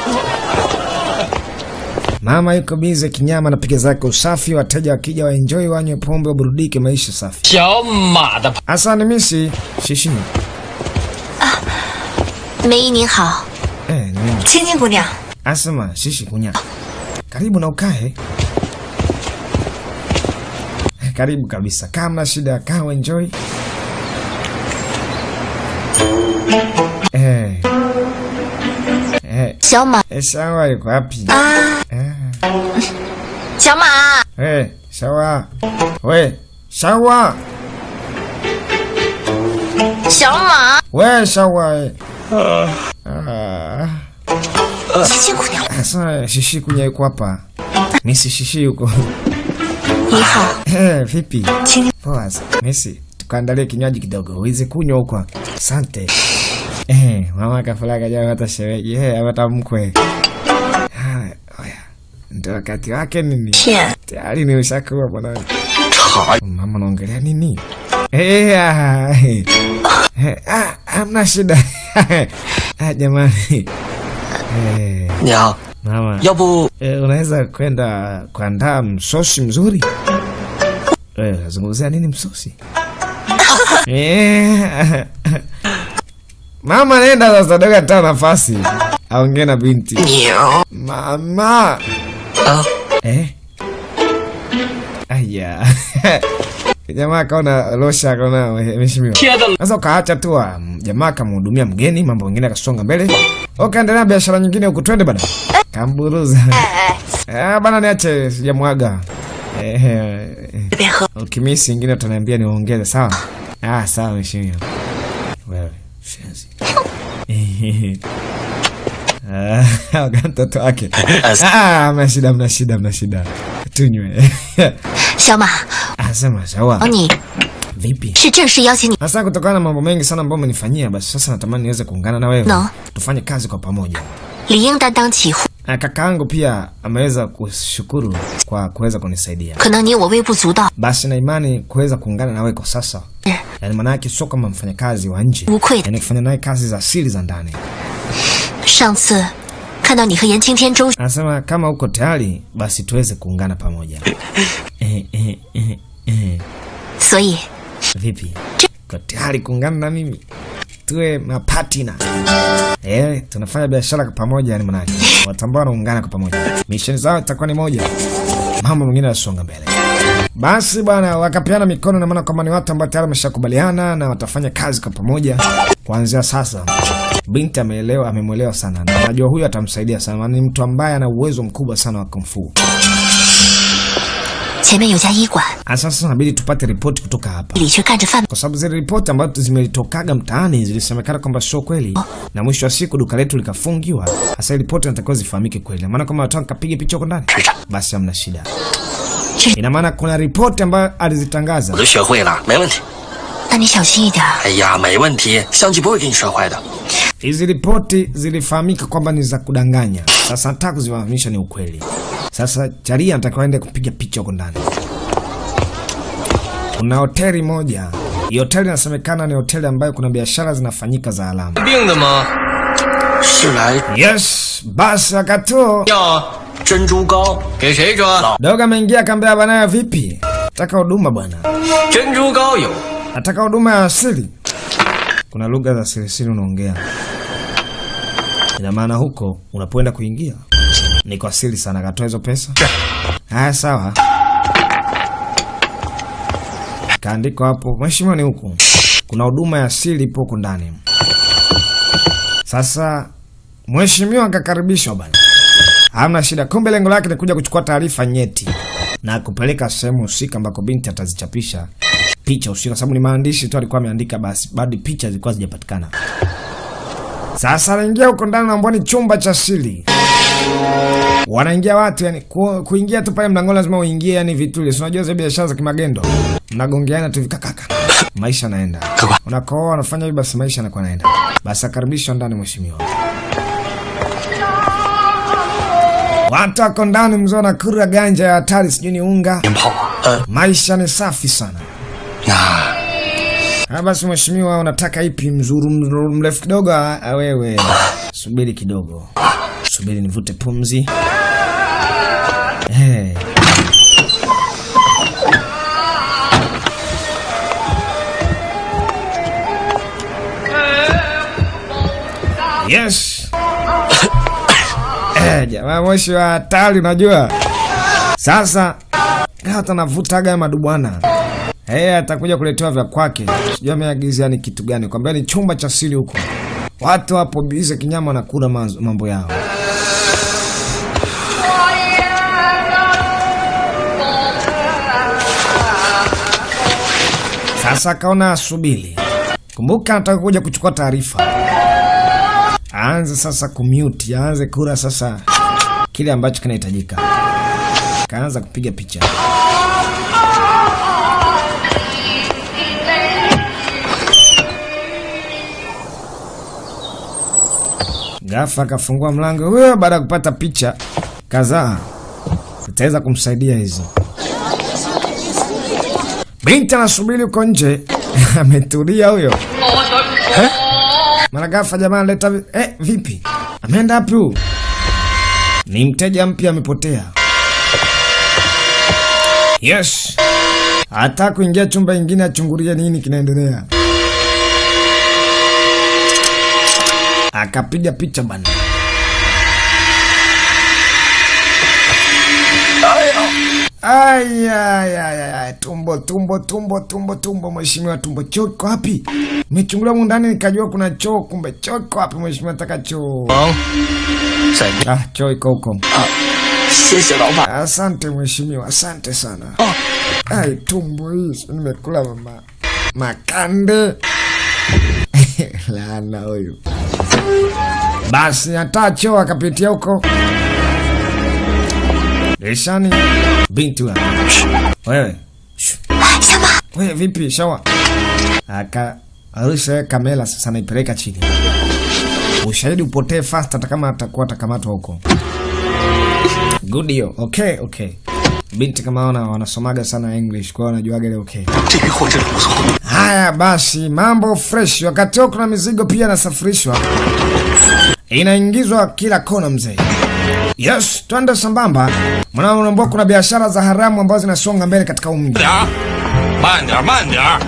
Mama yuko bize kinyama, anapiga zake usafi, wateja wakija waenjoy, wanywe pombe, waburudike, maisha safi. 小马的 Asa ni misi Shishi. 梅姨您好， Ni mimi. 青青姑娘， Asema Shishi kunya. Karibu na ukae. Karibu kabisa. Kama shida kaa enjoy. Eh. 小马 Shawa yuko wapi? 啊，小马， Shawa. We, Shawa. 小马， We, Shawa. 青青姑娘， Sasa Shishi kunya yuko hapa. Misi Shishi yuko. 你好， Vipi? 青 Poa. Misi, tukaandalie kinywaji kidogo. Uweze kunywa huko. Asante. Mama kafulaga jana hata sherehe. Hata mkwe. Oya. Ndio wakati wake nini? 天， Tayari ni ushakuwa bwana. 查 Mama naongelea nini? Hamna shida. Jamani. 娘， Mama. 要不 Unaweza kwenda kuandaa msosi mzuri? Unazungumzia nini msosi? Mama nenda sasa, doga toa nafasi. Aongee na binti. 娘 Mama. 啊， Aya. Jamaa kaona losha kaona mheshimiwa. 贴的 Sasa ukaacha tu jamaa kamhudumia mgeni, mambo mengine akasonga mbele. Ukaendelea biashara nyingine huko, twende bana. Kamburuza. Bana niache sijamwaga. 这边喝。 Ukimisi ingine utaniambia niongeze, sawa? Sawa mheshimiwa. Wewe, shenzi. Mtoto wake. Mna shida. Tunywe. 小马， Asema sawa. 你 Vipi? 是正式邀请你。 Sasa kutokana na mambo mengi sana ambayo umenifanyia, basi sasa natamani niweze kuungana na wewe. No. Tufanye kazi kwa pamoja. 理应担当起护。 Kakaangu pia ameweza kushukuru kwa kuweza kunisaidia. 可能你我微不足道。 Basi na imani kuweza kuungana na wewe kwa sasa. Yaani maana yake sio kama mfanyakazi wa nje. 无愧的。 Yaani kufanya naye kazi za siri za ndani. 上次看到你和严青天周， Anasema kama uko tayari basi tuweze kuungana pamoja. 所以 Vipi? Uko tayari kuungana na mimi? Tuwe mapartner. Tunafanya biashara kwa pamoja, yani maana watu ambao wanaungana kwa pamoja. Mission zao itakuwa ni moja. Mambo mengine yasonga mbele. Basi bwana wakapeana mikono na maana kama ni watu ambao tayari wameshakubaliana na watafanya kazi kwa pamoja kuanzia sasa. Binti amemwelewa sana. Na najua huyu atamsaidia sana. Maana ni mtu ambaye ana uwezo mkubwa sana wa kung fu. 前面有家医馆， Sasa inabidi tupate ripoti kutoka hapa. 里去干着饭。 Kwa sababu zile ripoti ambazo zimelitokaga mtaani zilisemekana kwamba sio kweli na mwisho wa siku duka letu likafungiwa. Hasa ripoti zinatakiwa zifahamike kweli. Maana kama watu wakapiga picha huko ndani, basi hamna shida. Ina maana kuna ripoti ambayo alizitangaza. 我都学会了，没问题。 那你小心一点。 哎呀，没问题，相机不会给你摔坏的。 Hizi ripoti zilifahamika kwamba ni za kudanganya. Sasa nataka kuzifahamisha ni ukweli. Sasa Charia anatakiwa aende kupiga picha huko ndani. Kuna hoteli moja. Hiyo hoteli inasemekana ni hoteli ambayo kuna biashara zinafanyika za alama. 病的吗？ 是来 Yes, basi wakati huo 要 珍珠糕， 给谁装？ dogo ameingia kambea bana vipi? Nataka huduma bwana. 珍珠糕有。 Nataka huduma ya asili. Kuna lugha za siri unaongea. Ina maana huko unapoenda kuingia ni kwa siri sana. Katoa hizo pesa. Haya sawa. Kaandiko hapo. Mheshimiwa ni huko. Kuna huduma ya asili ipo huko ndani. Sasa mheshimiwa akakaribishwa bwana. Hamna shida. Kumbe lengo lake ni kuja kuchukua taarifa nyeti na kupeleka sehemu husika ambako binti atazichapisha picha husika, sababu ni maandishi tu alikuwa ameandika, basi bado picha zilikuwa hazijapatikana. Sasa anaingia huko ndani na mboni chumba cha siri. Wanaingia watu yani kuingia tu pale mlangoni lazima uingie yani vitu ile. Unajua zile biashara za kimagendo. Mnagongeana tu vikakaka. Maisha yanaenda. Unakoa unafanya hivi basi maisha yanakuwa yanaenda. Basi akaribishwa ndani mheshimiwa. Watu wako ndani mzee na kura ganja ya hatari sijui ni unga. Maisha ni safi sana. Basi mheshimiwa unataka ipi mzuru mrefu kidogo wewe? Subiri kidogo. Subiri nivute pumzi. Yes. Jamaa moshi wa hatari unajua. Sasa hata navutaga madubwana. Atakuja kuletewa vya kwake. Sijui ameagizia ni kitu gani. Kwambia ni chumba cha siri huko. Watu hapo bize kinyama na kula mambo yao. Sasa kaona asubiri. Kumbuka anataka kuja kuchukua taarifa. Aanze sasa kumute, aanze kura sasa kile ambacho kinahitajika. Kaanza kupiga picha. Gafa akafungua mlango huyo baada ya kupata picha kadhaa. Tutaweza kumsaidia hizi. Binti anasubiri uko nje. Ametulia huyo. Mara Gafa jamaa leta vipi? Ameenda wapi huyu? Ni mteja mpya amepotea. Yes. Hata kuingia chumba kingine achungulie nini kinaendelea. Akapiga picha bana. Ay, tumbo mheshimiwa, tumbo choko wapi? Nimechungulia huko ndani nikajua kuna choo, kumbe choko wapi mheshimiwa, nataka choo. Choo iko huko. Asante mheshimiwa, asante sana. Ai, tumbo hii nimekula mama. Makande. Laana huyu. Basi hata choo akapitia huko. Leshani binti wa. Wewe. Wewe vipi shawa? Arusha kamera sasa naipeleka chini. Ushahidi upotee fast hata kama atakuwa atakamatwa huko. Good deal. Okay. Binti kama wanasomaga sana English kwa wanajuaga ile okay. Haya basi mambo fresh. Wakati huko na mizigo pia nasafirishwa. Inaingizwa kila kona mzee. Yes, twende sambamba. Mwanangu unaambia kuna biashara za haramu ambazo zinasonga mbele katika mji. Mandia.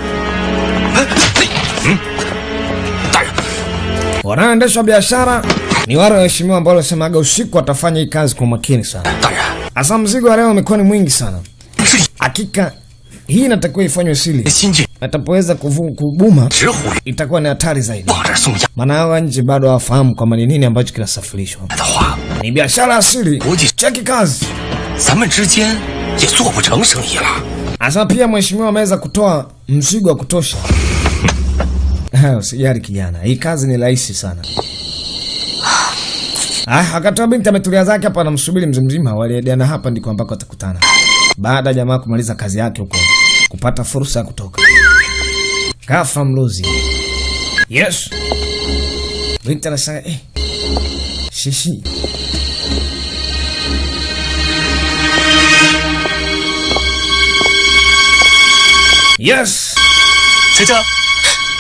Wanaendesha biashara ni wale waheshimiwa ambao wanasemaga usiku watafanya hii kazi kwa makini sana. Asa mzigo wa leo umekuwa ni mwingi sana. Hakika hii inatakiwa ifanywe siri. Atapoweza kubuma itakuwa ni hatari zaidi. Maana hawa nje bado hawafahamu kwamba ni nini ambacho kinasafirishwa. Ni biashara asili. Cheki kazi. Asa pia mheshimiwa ameweza kutoa mzigo wa kutosha. Usijali kijana. Hii kazi ni rahisi sana. Akatoa binti ametulia zake hapa anamsubiri mzee mzima. Waliediana hapa ndiko ambako watakutana. Baada jamaa kumaliza kazi yake huko kupata fursa ya kutoka. Kafa mlozi. Yes. Binti anasema shishi. Yes. Checha.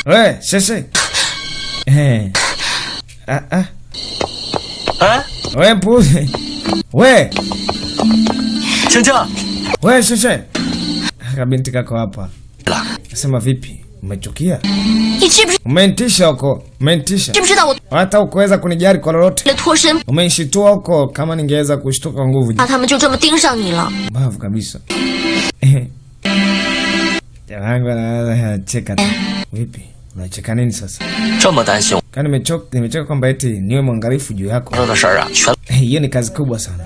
We, shishi. We mpuzi. We. Checha. We shishi. Kabinti kako hapa. Nasema vipi? Umechukia? Umenitisha huko. Umenitisha. Hata ukuweza kunijari kwa lolote. Umenishitua huko kama ningeweza kushtuka kwa nguvu. Bavu kabisa. Jangu anacheka tu. Vipi? Unacheka nini sasa? Kani nimechoka kwamba eti niwe mwangalifu juu yako. Hiyo ni kazi kubwa sana.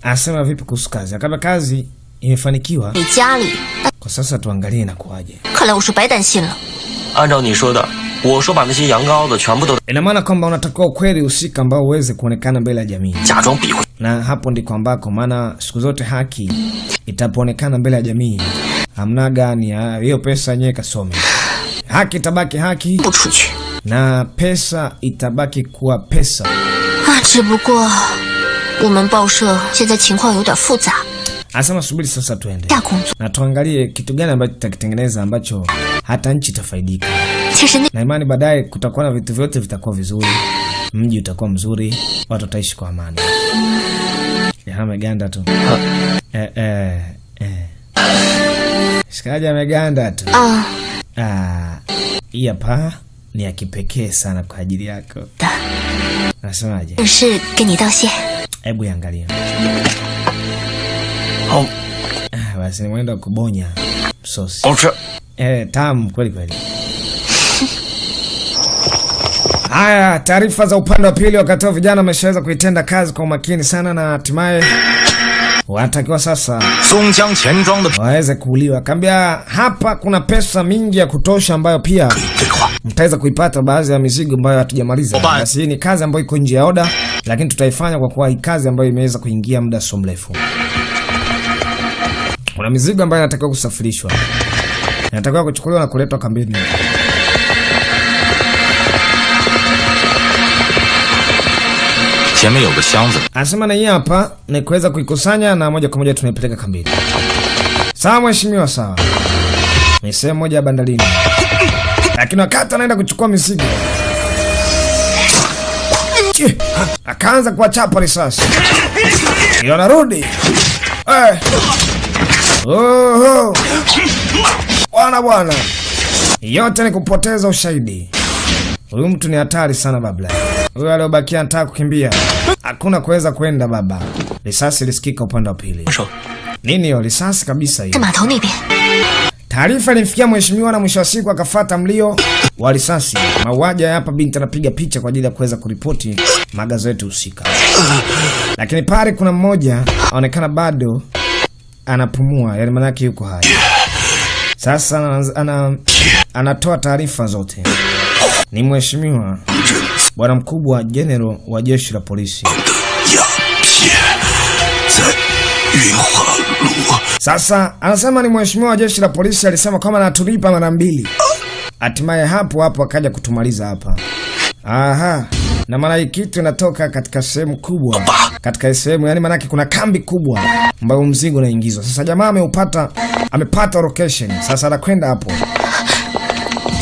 Asema vipi kuhusu kazi? Akaba kazi imefanikiwa. Kwa sasa tuangalie inakuaje. Ina maana kwamba unatakiwa ukweli usika ambao uweze kuonekana mbele ya jamii. Na hapo ndiko ambako maana siku zote haki itapoonekana mbele ya jamii. Hamna gani hiyo pesa yenyewe kasome. Haki itabaki haki. Na pesa itabaki kuwa pesa. Asema subiri sasa tuende. Na tuangalie kitu gani ambacho tutakitengeneza ambacho hata nchi itafaidika. Na imani baadaye kutakuwa na vitu vyote vitakuwa vizuri. Mji utakuwa mzuri, watu wataishi kwa amani. Ameganda tu. Shikaji ameganda tu. Hii hapa ni ya kipekee sana kwa ajili yako. Nasemaje? Hebu iangalia. Basi ni mwendo wa kubonya sosi. Tamu kweli kweli. Haya, taarifa za upande wa pili wakati wa vijana wameshaweza kuitenda kazi kwa umakini sana na hatimaye watakiwa sasa waweze kuuliwa. Kambia hapa kuna pesa mingi ya kutosha ambayo pia mtaweza kuipata baadhi ya mizigo ambayo hatujamaliza. Basi hii ni kazi ambayo iko nje ya oda, lakini tutaifanya kwa kuwa hii kazi ambayo imeweza kuingia muda so mrefu. Kuna mizigo ambayo inatakiwa kusafirishwa. Inatakiwa kuchukuliwa na kuletwa kambini. Anasema na hii hapa ni kuweza kuikusanya na moja kwa moja tunaipeleka kambini. Sawa mheshimiwa, sawa. Ni sehemu moja ya bandarini. Lakini wakati anaenda kuchukua mizigo, akaanza kuwachapa risasi. Ndio anarudi. Bwana. Yote ni kupoteza ushahidi. Huyu mtu ni hatari sana babla. Huyu aliobakia anataka kukimbia. Hakuna kuweza kwenda baba. Risasi lisikika upande wa pili. Nini hiyo? Risasi kabisa hiyo. Taarifa ilifikia mheshimiwa na mwisho wa siku akafuata mlio wa risasi. Mauaji hapa, binti anapiga picha kwa ajili ya kuweza kuripoti magazeti husika. Lakini pale kuna mmoja aonekana bado anapumua, yani manake yuko hai. Sasa anatoa taarifa zote. Ni mheshimiwa bwana mkubwa general wa jeshi la polisi. Sasa anasema ni mheshimiwa wa jeshi la polisi alisema kama anatulipa mara 2. Hatimaye hapo akaja kutumaliza hapa. Aha. Na maana hii kitu inatoka katika sehemu kubwa. Katika sehemu yani maana kuna kambi kubwa ambayo mzigo unaingizwa. Sasa jamaa amepata location. Sasa anakwenda hapo.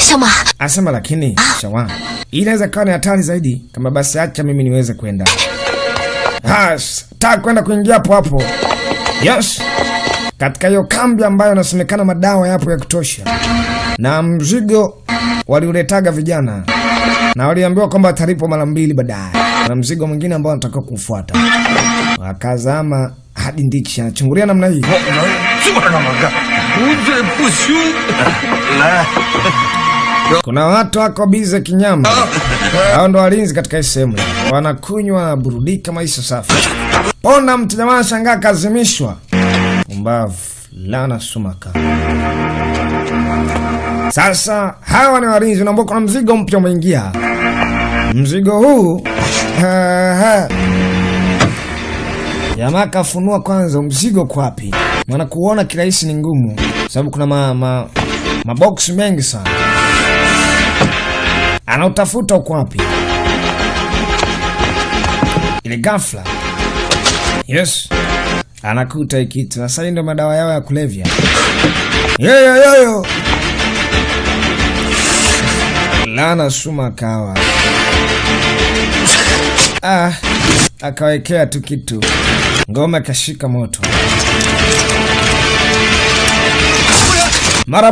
Shama. Asema lakini Shawa, inaweza kuwa ni hatari zaidi kama basi acha mimi niweze kwenda. Nataka kwenda kuingia hapo. Yes. Katika hiyo kambi ambayo inasemekana madawa yapo ya kutosha. Na mzigo waliuletaga vijana. Na waliambiwa kwamba atalipo mara 2 baadaye. Na mzigo mwingine ambao anataka kufuata. Wakazama hadi ndichi anachungulia namna hii. Kuna watu wako bize kinyama. Hao ndo walinzi katika sehemu. Wanakunywa na burudika maisha safi. Pona mtu jamaa shangaa kazimishwa. Mbavu lana sumaka. Sasa hawa ni walinzi na mbona kuna mzigo mpya umeingia. Mzigo huu jamaa kafunua kwanza mzigo kwa wapi. Maana kuona kirahisi ni ngumu sababu kuna mabox mengi sana. Anautafuta uko wapi? Ile ghafla. Yes. Anakuta ikitu. Na sasa ndio madawa yao ya kulevya. Yo. Lana suma kawa. Akawekea tu kitu. Ngoma kashika moto. Mara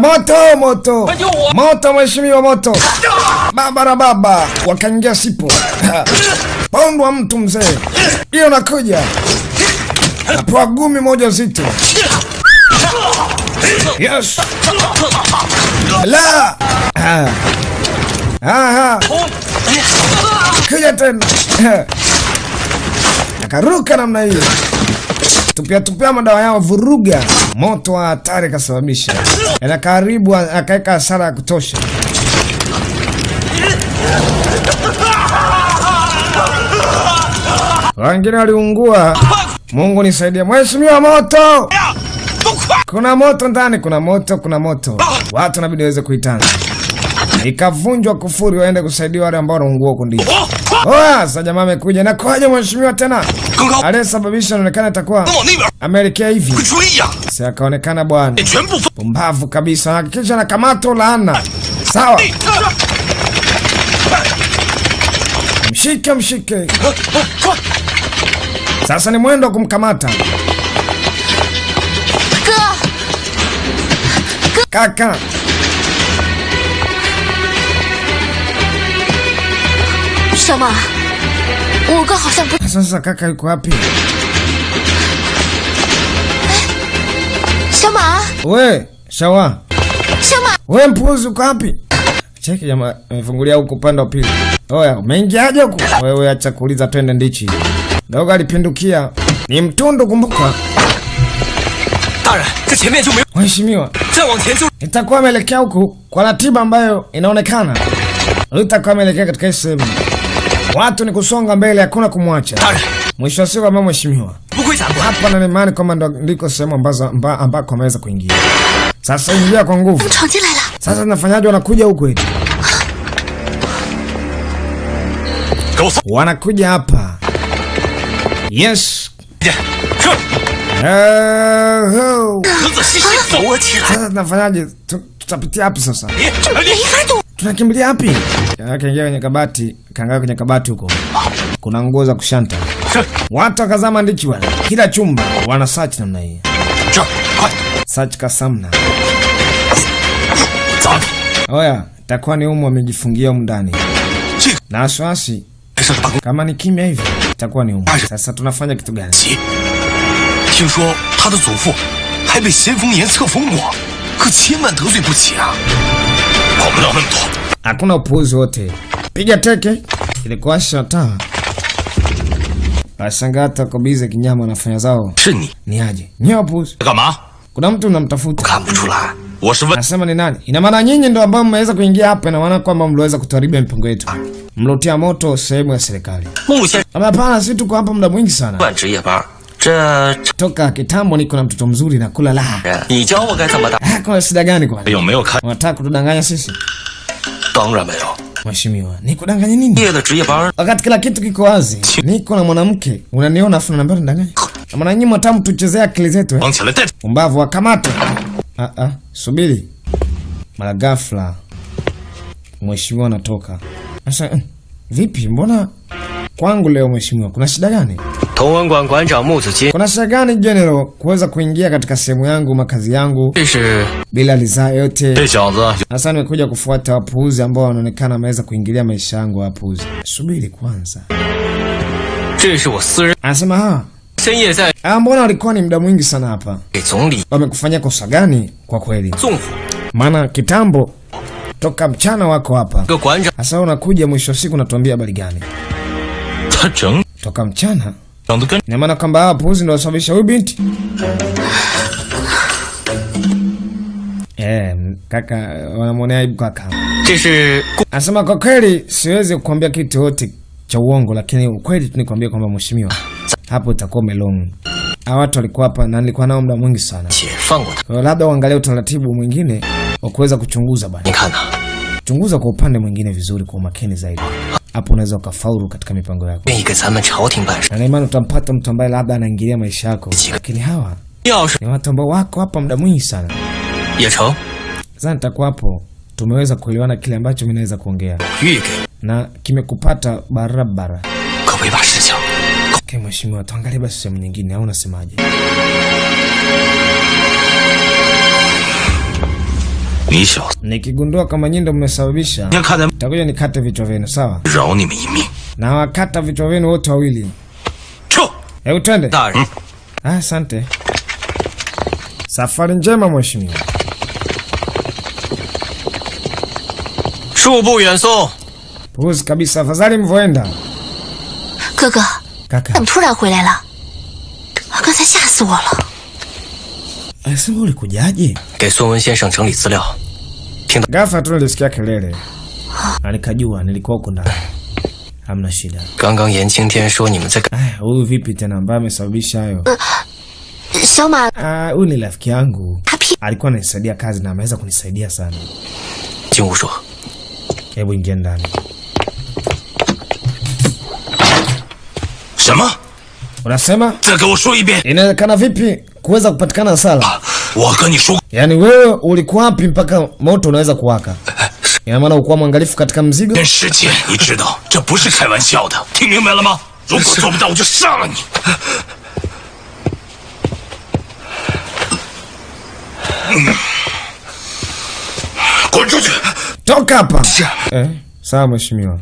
moto mheshimiwa moto. Baba wakaingia sipo. Pondwa mtu mzee. Hiyo nakuja. Napewa gumi moja zito. Yes. La. Kuja tena. Akaruka namna hiyo. Tupia madawa yao vuruga. Moto wa hatari kasababisha. Ila karibu akaeka hasara ya kutosha. Wengine waliungua. Mungu nisaidie. Mheshimiwa moto. Kuna moto ndani, kuna moto. Watu inabidi waweze kuitana. Ikavunjwa kufuri waende kusaidia wale ambao wanaungua huko ndani. Sasa jamaa amekuja na kwaje mheshimiwa tena? Aliyesababisha inaonekana atakuwa ameelekea hivi. Sasa akaonekana bwana. Pumbavu kabisa. Hakikisha na kamato laana. Sawa. Mshike. Sasa ni mwendo kumkamata. Kaka. Shama. Sasa kaka yuko wapi? Shama. We, Shawa. We mpuzi uko wapi? Cheki jamaa amefungulia huko upande wa pili. Oya, umeingiaje huko? Wewe acha kuuliza twende ndichi. Dogo alipindukia. Ni mtundu kumbuka. Mheshimiwa. Itakuwa ameelekea huko kwa ratiba ambayo inaonekana. Itakuwa ameelekea katika sehemu. Watu ni kusonga mbele hakuna kumwacha. Mwisho wa siku kama mheshimiwa. Hapa na imani kwamba ndiko sehemu ambako ameweza kuingia. Sasa ingia kwa nguvu. Sasa tunafanyaje wanakuja huko eti? Wanakuja hapa. Yes. Sasa tunafanyaje? Tutapitia hapi sasa. Tunakimbilia hapi? Kaingia kwenye kabati, kaangalia kwenye kabati huko. Kuna nguo za kushanta. Watu wakazama ndichi bwana. Kila chumba wana search namna hii. Search kasamna. Oya, takuwa ni umu wamejifungia humu ndani. Na wasiwasi kama ni kimya hivi, takuwa ni umu. Sasa tunafanya kitu gani? 听说他的祖父还被咸丰年册封过，可千万得罪不起啊！管不了那么多。Hakuna upuuzi wote. Piga teke. Ilikuwa shata. Asangata kobize kinyama wanafanya zao. Ni aje? Ni upuuzi. Kuna mtu unamtafuta. Nasema ni nani? Ina maana nyinyi ndio ambao mmeweza kuingia hapa na maana kwamba mliweza kutuharibia mipango yetu. Mlotia moto sehemu ya serikali. Ama hapana, sisi tuko hapa muda mwingi sana. Toka kitambo niko na mtoto mzuri na kula la. Ni教我该怎么打？ Kuna shida gani kwa? 有没有看？ Unataka kutudanganya sisi? 当然没有。 Mheshimiwa, nikudanganya nini? 业的职业班 Wakati kila kitu kiko wazi. Niko na mwanamke. Unaniona afu unaniambia nidanganya? Na maana nyinyi mtamu tuchezea akili zetu. 绑起来带。 Umbavu wakamata. Subiri. Mara ghafla mheshimiwa anatoka. Sasa vipi mbona kwangu leo mheshimiwa? Kuna shida gani? 同文馆馆长木子金， Kuna shida gani general kuweza kuingia katika sehemu yangu makazi yangu 这是 bila ridhaa yote? 这小子 Sasa nimekuja kufuata wapuuzi ambao wanaonekana wameweza kuingilia maisha yangu wapuuzi. Subiri kwanza. 这是我私人 Anasema 深夜在 mbona walikuwa ni muda mwingi sana hapa? 给总理 Wamekufanyia kosa gani kwa kweli? 纵火， Maana kitambo toka mchana wako hapa. 个馆长 Sasa unakuja mwisho wa siku unatuambia habari gani? 他整 Toka mchana? 长得跟 Ina maana kwamba hawa puuzi ndio wasababisha huyu binti? Kaka wanamwonea aibu kaka. 这是 Anasema kwa kweli siwezi kukwambia kitu yote cha uongo, lakini ukweli tu nikwambia kwamba mheshimiwa, hapo utakuwa melong. Hawa watu walikuwa hapa na nilikuwa nao muda mwingi sana. 且放过他。 Kwa hiyo labda uangalie utaratibu mwingine wa kuweza kuchunguza bana. 你看呐， Chunguza kwa upande mwingine vizuri kwa umakini zaidi. Hapo unaweza ukafaulu katika mipango yako. 愿意给咱们朝廷办事。 Na imani utampata mtu ambaye labda anaingilia maisha yako. Lakini hawa 要是 ni watu ambao wako hapa muda mwingi sana. 也成， Sasa nitakuwa hapo tumeweza kuelewana kile ambacho mimi naweza kuongea 预给 na kimekupata barabara. 可别把事情 Okay, mheshimiwa, tuangalie basi sehemu nyingine au unasemaje? 你小子， Nikigundua kama nyinyi ndio mmesababisha, 你看咱 nitakuja nikate vichwa vyenu, sawa? 饶你们一命。 Na wakata vichwa vyenu wote wawili. 撤！ Hebu twende. 大人， Asante. Safari njema mheshimiwa. 恕不远送。 Puzi kabisa, afadhali mvoenda. 哥哥， Kaka, 怎么突然回来了？刚才吓死我了。 sema ulikujaje? 给孙文先生整理资料，听到 Ghafla tu nilisikia kelele. Na nikajua nilikuwa huko ndani. Hamna shida. 刚刚严青天说你们在干， Huyu vipi tena ambaye amesababisha hayo? 小马 Huyu ni rafiki yangu. 他屁 Alikuwa ananisaidia kazi na ameweza kunisaidia sana. 金吾说 Hebu ingia ndani. 什么？ Unasema? 再给我说一遍！ Inawezekana vipi kuweza kupatikana sala? 我跟你说， Yaani wewe ulikuwa wapi mpaka moto unaweza kuwaka? Ina maana ukuwa mwangalifu katika mzigo? 跟时间，你知道这不是开玩笑的，听明白了吗？如果做不到，我就杀了你！滚出去！ Toka hapa. Sawa mheshimiwa.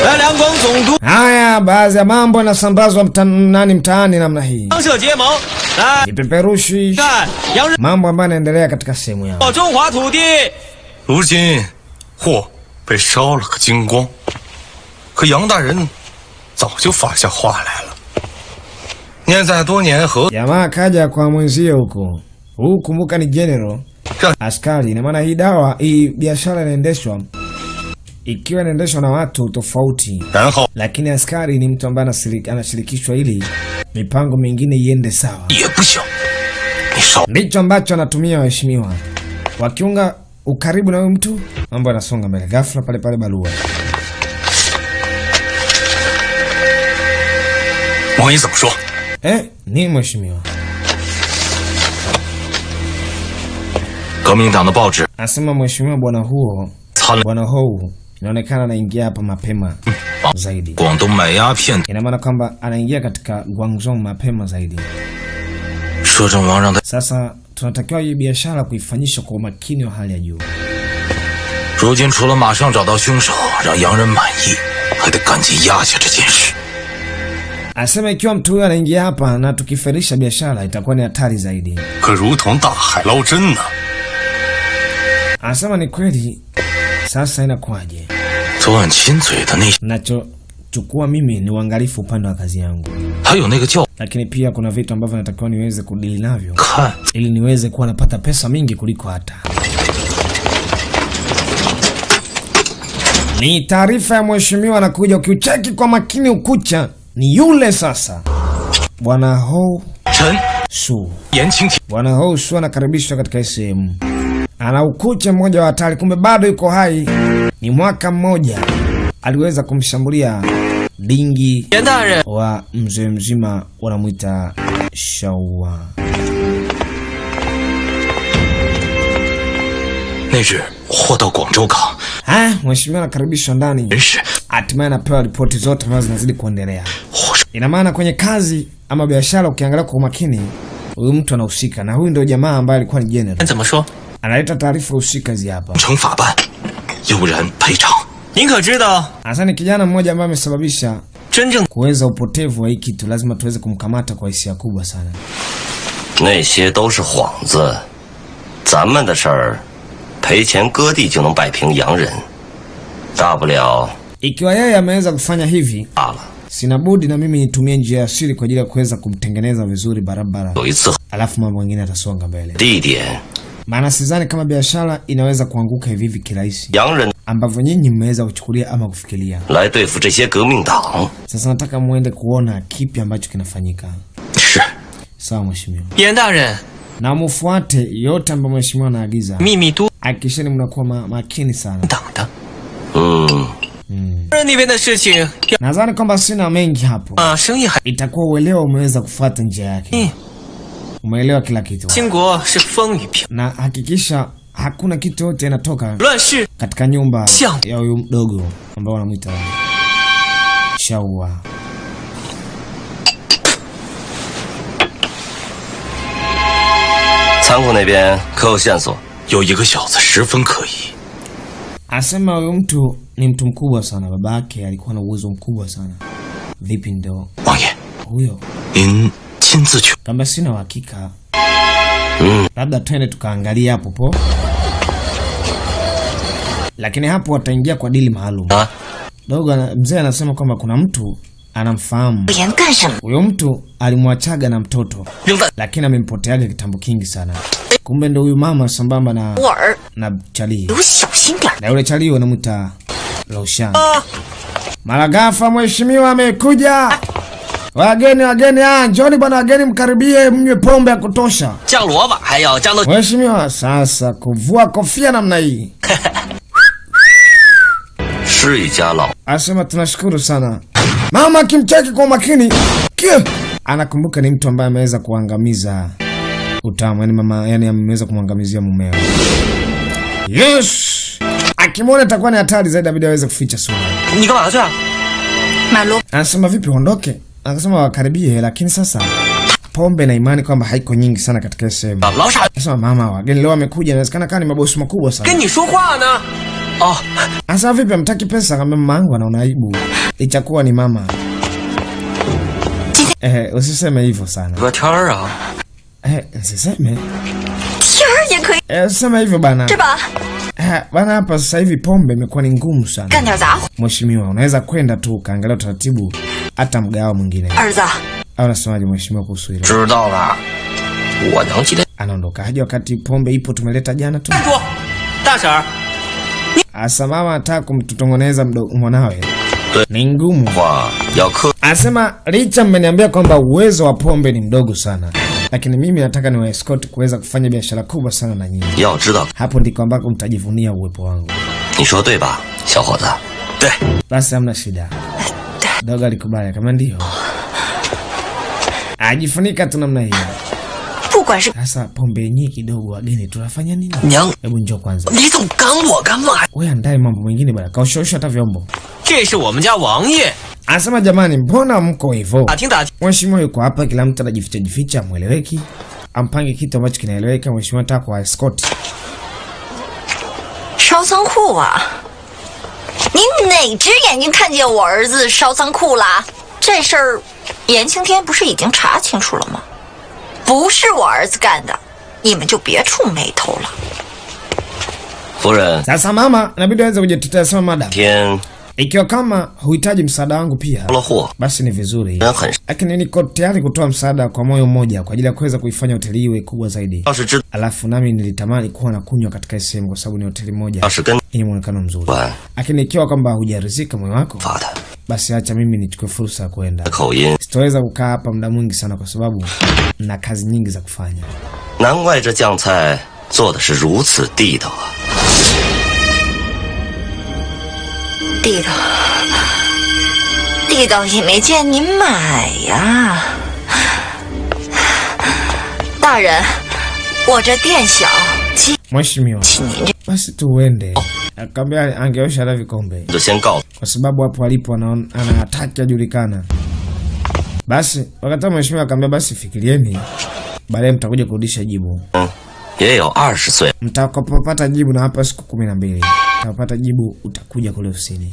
来两广总督 Haya, baadhi ya mambo yanasambazwa mtaani namna hii. 当社结盟，来 Vipeperushi, 看洋人 mambo ambayo yanaendelea katika sehemu yao. 报中华土地。 如今货被烧了个精光，可杨大人早就发下话来了，念在多年和 Jamaa kaja kwa mwenzie huko. Kumbuka ni general, askari. Ina maana hii dawa, hii biashara inaendeshwa ikiwa inaendeshwa na watu tofauti. 然后 Lakini askari ni mtu ambaye anashirikishwa ili mipango mingine iende sawa. 也不行，你烧 Ndicho ambacho anatumia waheshimiwa. Wakiunga ukaribu na huyu mtu, mambo yanasonga mbele. Ghafla pale pale barua. 我跟你怎么说？ Ni mheshimiwa. 革命党的报纸 Anasema mheshimiwa, bwana huo, 参了 bwana huu inaonekana anaingia hapa mapema zaidi. 广东买鸦片， Ina maana kwamba anaingia katika Guangzhou mapema zaidi. 摄政王让他 Sasa tunatakiwa hii biashara kuifanyisha kwa umakini wa hali ya juu. 如今除了马上找到凶手，让洋人满意，还得赶紧压下这件事。 Anasema ikiwa mtu huyo anaingia hapa na tukiferisha biashara itakuwa ni hatari zaidi. 可如同大海捞针呢。 Anasema ni kweli. Sasa inakuwaje? 昨晚亲嘴的那， Nachochukua mimi ni uangalifu upande wa kazi yangu. 还有那个教 Lakini pia kuna vitu ambavyo natakiwa niweze kudili navyo 看 ili niweze kuwa napata pesa mingi kuliko hata. Ni taarifa ya mheshimiwa anakuja, ukiucheki kwa makini ukucha ni yule sasa Bwana Hou Su. Bwana Hou Su anakaribishwa katika sehemu. Ana ukucha mmoja wa hatari, kumbe bado yuko hai. Ni mwaka mmoja aliweza kumshambulia dingi wa mzee mzima wanamuita Shaowa. Mheshimiwa anakaribishwa ndani. Hatimaye anapewa ripoti zote ambazo zinazidi kuendelea. Ina maana kwenye kazi ama biashara ukiangalia kwa umakini, huyu mtu anahusika, na huyu ndio jamaa ambaye alikuwa ni general. Analeta taarifa husika hizi hapa. Hasa ni kijana mmoja ambaye amesababisha kuweza upotevu wa hiki kitu, lazima tuweze kumkamata kwa hisia kubwa sana. Ikiwa yeye ameweza kufanya hivi, sina budi na mimi nitumie njia ya siri kwa ajili ya kuweza kumtengeneza vizuri barabara. Alafu mambo mengine yatasonga mbele. Maana sidhani kama biashara inaweza kuanguka hivi hivi kirahisi ambavyo nyinyi mmeweza kuchukulia ama kufikiria. Sasa nataka muende kuona kipi ambacho kinafanyika. Sawa mheshimiwa. Na mufuate yote ambayo mheshimiwa anaagiza. Hakikisheni mnakuwa makini sana. Nadhani kwamba sina mengi hapo. Itakuwa uelewa umeweza kufuata njia yake. Umeelewa kila kitu. Na hakikisha hakuna kitu yote inatoka katika nyumba ya huyu mdogo ambao wanamuita Shaowa. Asema huyu mtu ni mtu mkubwa sana, babake alikuwa na uwezo mkubwa sana. Vipi ndo huyo? Kama sina uhakika. Labda twende tukaangalia hapo po. Lakini hapo wataingia kwa dili maalum. Dogo mzee anasema kwamba kuna mtu anamfahamu. Huyo mtu alimwachaga na mtoto, lakini amempoteaga kitambo kingi sana. Kumbe ndo huyu mama sambamba na Charlie. Na yule Charlie wanamuita Laoshan. Maragafa mheshimiwa amekuja. Wageni njoni bwana, wageni mkaribie mnywe pombe ya kutosha. Mheshimiwa sasa kuvua kofia namna hii. Asema tunashukuru sana. Mama kimcheki kwa makini. Anakumbuka ni mtu ambaye ameweza kuangamiza utamu, yani mama, yani ameweza kumwangamizia mumeo. Yes! Akimwona atakuwa ni hatari zaidi, abidi aweze kuficha sura. Anasema vipi ondoke? Akasema wakaribie, lakini sasa pombe na imani kwamba haiko nyingi sana katika sehemu. Anasema mama, wageni leo wamekuja, inawezekana kama ni mabosi makubwa sana. Anasema vipi amtaki pesa? Kama mama yangu anaona aibu. Ichakuwa ni mama. Usiseme hivyo sana. Usiseme. Usiseme hivyo bana. Bana hapa sasa hivi pombe imekuwa ni ngumu sana. Mheshimiwa, unaweza kwenda tu kaangalia taratibu hata mgao mwingine. Au unasemaje mheshimiwa kuhusu hilo? Anaondoka hadi wakati pombe ipo tumeleta jana tu. Asa mama ataka kumtutongoneza mwanawe. Ni ngumu. Asema licha mmeniambia kwamba uwezo wa pombe ni mdogo sana, lakini mimi nataka ni wa escort kuweza kufanya biashara kubwa sana na nyinyi. Hapo ndiko ambako mtajivunia uwepo wangu. Basi hamna shida. Dogo alikubali kama ndio. Ajifunika tu namna hiyo. Sasa pombe yenyewe kidogo, wageni tunafanya nini? Hebu njoo kwanza. Wewe andae mambo mengine bwana. Kaoshosha hata vyombo. Anasema jamani, mbona mko hivyo? Mheshimiwa yuko hapa, kila mtu anajificha mueleweki. Ampange kitu ambacho kinaeleweka. Mheshimiwa nataka kwa escort. Shao Zangku啊，你哪只眼睛看见我儿子烧仓库了？这事儿严青天不是已经查清楚了吗？不是我儿子干的，你们就别触眉头了。夫人， Sasa mama inabidi aweze kujitetea sema madam. Ikiwa kama huhitaji msaada wangu pia, basi ni vizuri. Lakini niko tayari kutoa msaada kwa moyo mmoja kwa ajili ya kuweza kuifanya hoteli iwe kubwa zaidi. Alafu nami nilitamani kuwa na kunywa katika sehemu kwa sababu ni hoteli moja yenye muonekano mzuri. Lakini ikiwa kwamba hujaridhika moyo wako, basi acha mimi nichukue fursa ya kwenda. 口音 Sitaweza kukaa hapa muda mwingi sana kwa sababu na kazi nyingi za kufanya. 难怪这酱菜做的是如此地道啊！地道也没见您买呀。大人，我这店小， Mheshimiwa, 请您这 basi tuende. Akamwambia angeosha hata vikombe. 就先告诉 Kwa sababu hapo alipo anataka ajulikana. Basi wakati mheshimiwa akamwambia basi fikirieni. Baadaye mtakuja kurudisha jibu. 也有20岁， Mtakapopata jibu na hapa siku 12. Utapata jibu utakuja kule ofisini.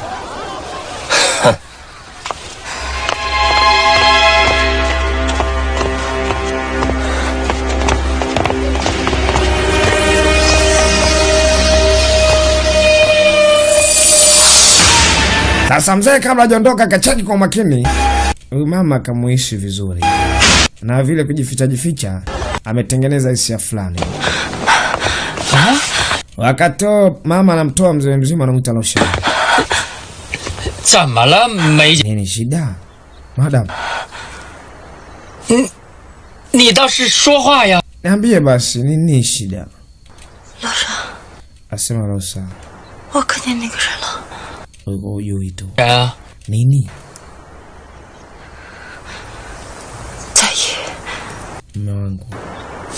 Sasa mzee kabla hajaondoka akacheki kwa makini. Huyu mama akamuishi vizuri. Na vile kujificha jificha ametengeneza hisia fulani. Wakati mama anamtoa mzee mzima anamuita Losha. 怎么了，梅姐？ Nini shida? Madam, 你倒是说话呀！ niambie basi nini shida? 老师， Asema Rosa. 我看见那个人了。 Huyu itu. 人啊， Nini? 在意。 Mume wangu.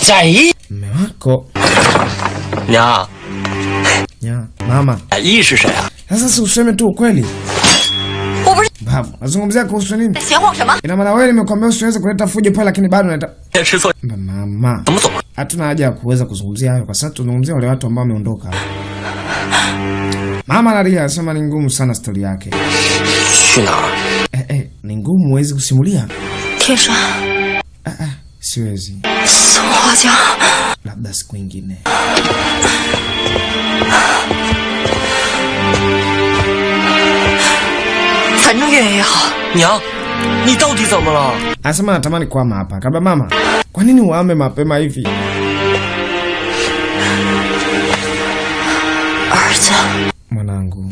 在意 Mume wako. 娘， Nya, mama. 在意是谁啊？ Sasa si useme tu ukweli. 我不是 Babu, nazungumzia kuhusu nini? 闲晃什么？ Ina maana wewe nimekuambia usiweze kuleta fujo pale lakini bado unaleta 别吃错， mama. 怎么走？ Hatuna haja ya kuweza kuzungumzia hayo kwa sababu tunazungumzia wale watu ambao wameondoka. Mama analia anasema ni ngumu sana story yake. 去哪儿？ Ni ngumu huwezi kusimulia. 天山， Siwezi. 松花江， Labda siku nyingine. 反正越远越好。 娘，你到底怎么了？ Anasema natamani kuhama hapa. Kabla mama, kwa nini uhame mapema hivi? 儿子， Mwanangu,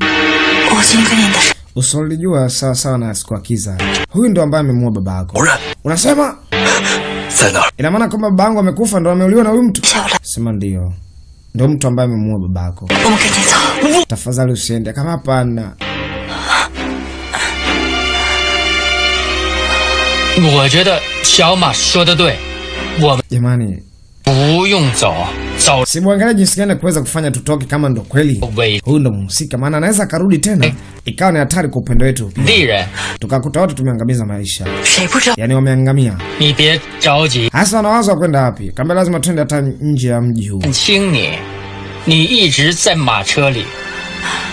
我今天跟你的事， usolijua sawa sawa na siku akiza. Huyu ndo ambaye amemuua babako. 不是， Unasema? 在哪儿？ Ina maana kwamba babangu amekufa ndo ameuliwa na huyu mtu? 下午来， Sema ndio. Ndio mtu ambaye amemuua babako. 我们赶紧走。 Tafadhali usiende. Kama hapana. 我觉得小马说的对，我们 Jamani, 不用走，走 simuangalia jinsi gani kuweza kufanya tutoke kama ndo kweli. 为 Huyu ndo mhusika maana anaweza akarudi tena ikawa ni hatari kwa upendo wetu. 敌人。 Tukakuta watu tumeangamiza maisha. 谁不知道？ Yaani wameangamia. 你别着急， Hasa wanawaza kwenda wapi? Kama lazima twende hata nje ya mji huu. 认清你，你一直在马车里，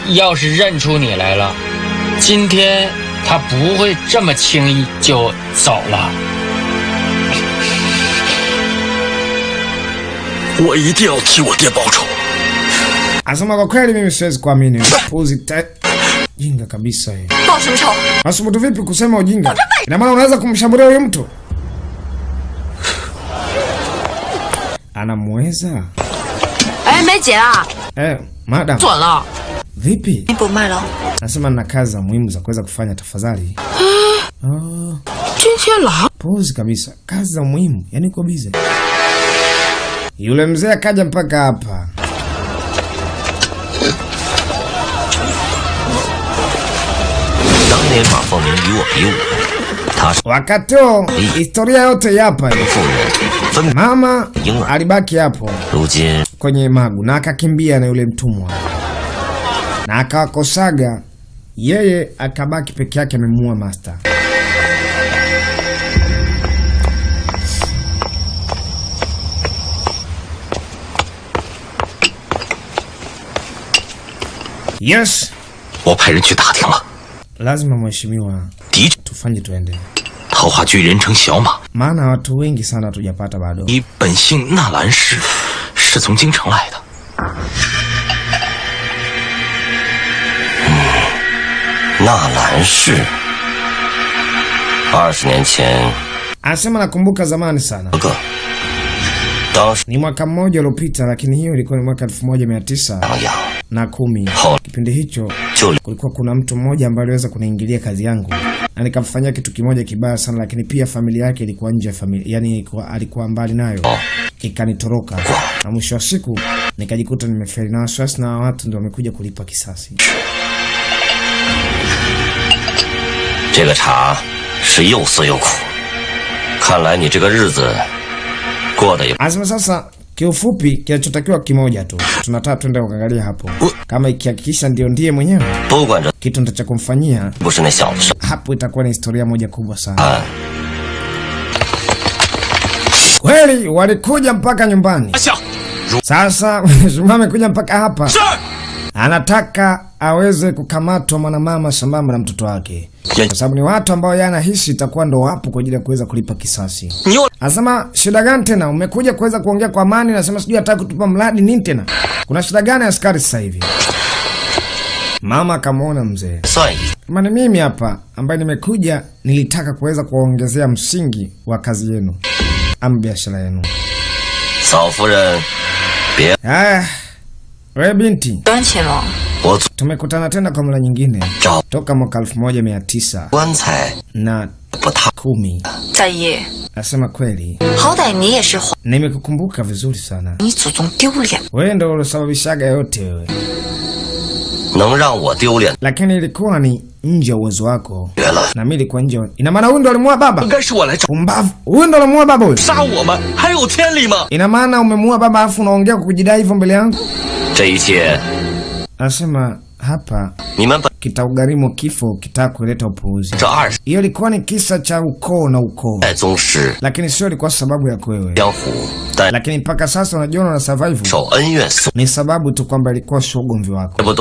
要是认出你来了，今天他不会这么轻易就走了。 我一定要替我爹报仇。 Anasema kwa kweli mimi siwezi kuamini. Puzi jinga kabisa yeye. 报什么仇？ Masubutu vipi kusema ujinga? Ina maana unaweza kumshambulia huyu mtu? Anamweza? 哎，梅姐啊， madam. 转了。 Vipi? 你不卖了？ Nasema nina kazi za muhimu za kuweza kufanya tafadhali. 今天来。 Puzi kabisa. Kazi za muhimu. Yaani uko busy. Yule mzee akaja mpaka hapa. 当年马凤鸣与我比武，他是 Wakati huo historia yote hapa. 妇人，分 Mama alibaki hapo 如今 kwenye magu na akakimbia na yule mtumwa. Na akawakosaga yeye akabaki peke yake amemuua master. Yes, 我派人去打听了， lazima mheshimiwa 的确， tufanye tuende. 桃花居人称小马， Maana watu wengi sana hatujapata bado. 你本姓纳兰氏，是从京城来的。纳兰氏，20年前 Anasema nakumbuka zamani sana. 个，当时 Ni mwaka mmoja uliopita lakini hiyo ilikuwa ni mwaka 1910. 养 Na 10. 后 Kipindi hicho kulikuwa kuna mtu mmoja ambaye aliweza kuniingilia kazi yangu na nikamfanyia kitu kimoja kibaya sana, lakini pia familia yake ilikuwa nje ya familia, yani alikuwa mbali nayo, ikanitoroka na mwisho wa siku nikajikuta nimefeli na wasiwasi, na watu ndio wamekuja kulipa kisasi. 这个茶是又涩又苦，看来你这个日子过得也。 Asema sasa kiufupi kinachotakiwa kimoja tu. Tunataka twende kuangalia hapo. Kama ikihakikisha ndiye mwenyewe, kitu ndicho kumfanyia, hapo itakuwa ni historia moja kubwa sana. Kweli walikuja mpaka nyumbani. Sasa mama kuja mpaka hapa. Anataka aweze kukamatwa mwanamama sambamba na mtoto wake. Kwa sababu ni watu ambao yanahisi itakuwa ndo wapo kwa ajili ya kuweza kulipa kisasi. Anasema shida gani tena? Umekuja kuweza kuongea kwa amani, nasema sijui hataka kutupa mradi nini tena? Kuna shida gani askari sasa hivi? Mama akamuona mzee. Kama ni mimi hapa ambaye nimekuja, nilitaka kuweza kuongezea msingi wa kazi yenu ama biashara yenu. Wewe binti, tumekutana tena kwa mara nyingine toka mwaka 1910. Nasema kweli, nimekukumbuka vizuri sana. Wewe ndio ulisababishaga yote wewe. Lakini ilikuwa ni nje ya uwezo wako. Na mimi nilikuwa nje. Ina maana huyu ndo alimuua baba? Pumbavu. Huyu ndo alimuua baba huyu? Ina maana umemuua baba afu unaongea kujidai hivyo mbele yangu? Anasema hapa kitaugharimu kifo kitaka kuleta upuuzi. Hiyo ilikuwa ni kisa cha ukoo na ukoo. Lakini sio ilikuwa sababu ya wewe. Lakini mpaka sasa unajiona na survive. Ni sababu tu kwamba ilikuwa ugomvi wako.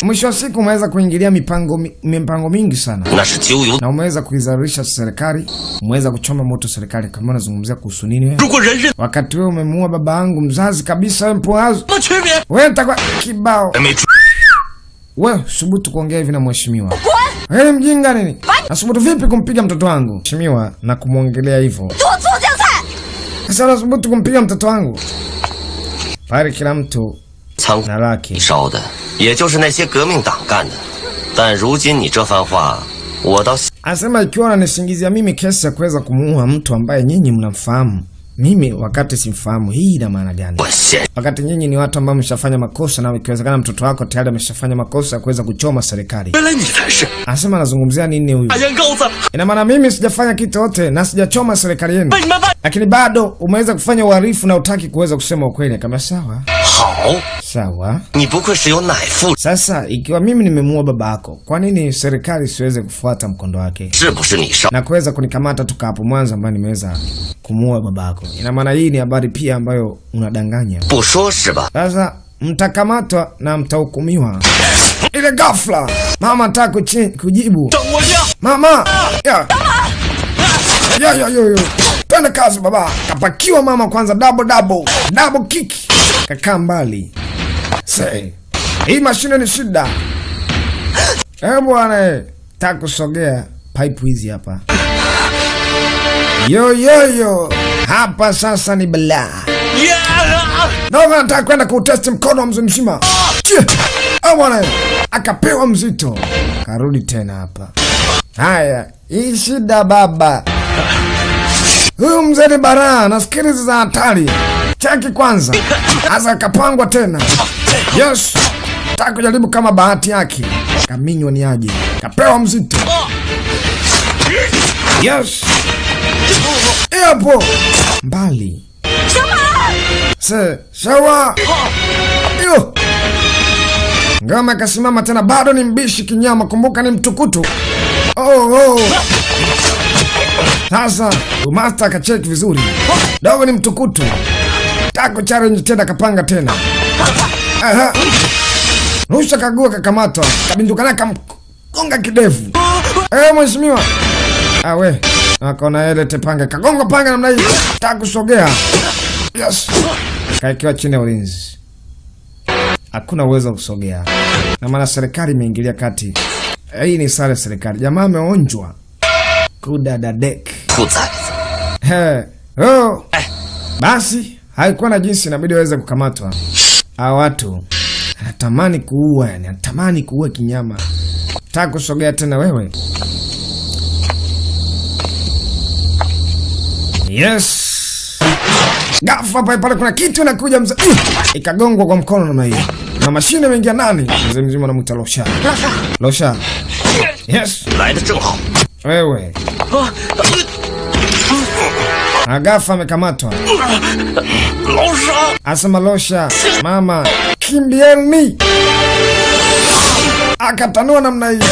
Mwisho wa siku umeweza kuingilia mipango mingi sana. Na umeweza kuizalisha serikali, umeweza kuchoma moto serikali. Kama unazungumzia kuhusu nini wewe? Wakati wewe umemuua baba yangu mzazi kabisa, wewe mpoazo. Wewe utakuwa kibao. Wewe subutu kuongea hivi na mheshimiwa. Wewe mjinga nini? Nasubutu vipi kumpiga mtoto wangu? Mheshimiwa na kumuongelea hivyo. Sasa nasubutu kumpiga mtoto wangu. Pale kila mtu na laki. Anasema ikiwa ananisingizia mimi kesi ya kuweza kumuua mtu ambaye nyinyi mnamfahamu, mimi wakati simfahamu, hii ina maana gani? Wakati nyinyi ni watu ambao mshafanya makosa, na ikiwezekana mtoto wako tayari ameshafanya makosa ya kuweza kuchoma serikali. Anasema anazungumzia nini huyu? Ina maana mimi sijafanya kitu yote na sijachoma serikali yenu. Lakini bado umeweza kufanya uhalifu na utaki kuweza kusema ukweli. Kama sawa. Sawa. Sasa ikiwa mimi nimemuua baba yako, kwa nini serikali siweze kufuata mkondo wake? Na kuweza kunikamata tuka hapo mwanzo ambapo nimeweza kumuua baba yako. Ina maana hii ni habari pia ambayo unadanganya. Sasa mtakamatwa na mtahukumiwa. Ile ghafla mama ataka kujibu. Mama! Yo. Twende kazi baba. Kapakiwa mama kwanza double kick. Kakaa mbali. Say, hii mashine ni shida. Bwana, taka kusogea pipe hizi hapa. Yo. Hapa sasa ni balaa. Ndio nataka kwenda kutesti mkono wa mzee mzima. Bwana, akapewa mzito. Karudi tena hapa. Haya, hii shida baba. Huyu mzee ni baraa, na skills za hatari. Chaki kwanza. Asa kapangwa tena. Yes. Taka kujaribu kama bahati yake. Kaminywa ni aje. Kapewa mzito. Yes. Hapo. Mbali. Shawa. Yo. Ngama kasimama tena, bado ni mbishi kinyama, kumbuka ni mtukutu. Sasa master akacheki vizuri. Dogo ni mtukutu. Tako challenge tena, kapanga tena. Rusha kagua, kakamatwa. Kabindukana kamkonga kidevu. Mheshimiwa. We. Akaona ile tepanga. Kagonga panga namna hii. Taka kusogea. Yes. Kaikiwa chini ya ulinzi. Hakuna uwezo wa kusogea. Na maana serikali imeingilia kati. Hii ni sare serikali. Jamaa ameonjwa. Kudadadek. Basi haikuwa na jinsi, inabidi waweze kukamatwa. Hawa watu Anatamani kuua, yani anatamani kuua kinyama. Taka kusogea tena wewe. Yes. Ghafla pale kuna kitu inakuja mzee. Ikagongwa kwa mkono namna hiyo. Na mashine imeingia ndani. Mzee mzima anamuita Losha. Losha. Yes. Wewe. Agafa amekamatwa. Asema Losha, mama, kimbieni. Akatanua namna hiyo.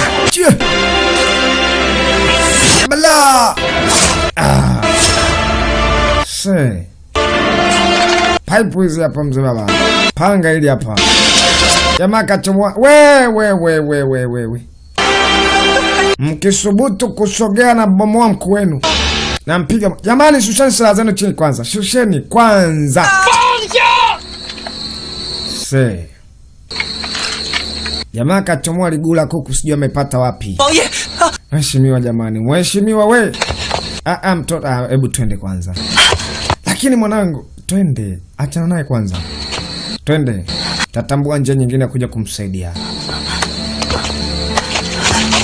Bala. Se. Pipe hizi hapa mzee baba. Panga hili hapa. Jamaa kachomwa. We. Mkisubutu kusogea na bomoa mkuu wenu. Na mpiga. Jamani, shusheni silaha zenu chini kwanza. Shusheni kwanza. Se. Jamaa kachomwa ligula kuku sijui amepata wapi. Mheshimiwa jamani, mheshimiwa we. Mtoto, hebu twende kwanza. Lakini mwanangu, twende. Achana naye kwanza. Twende. Tatambua njia nyingine ya kuja kumsaidia.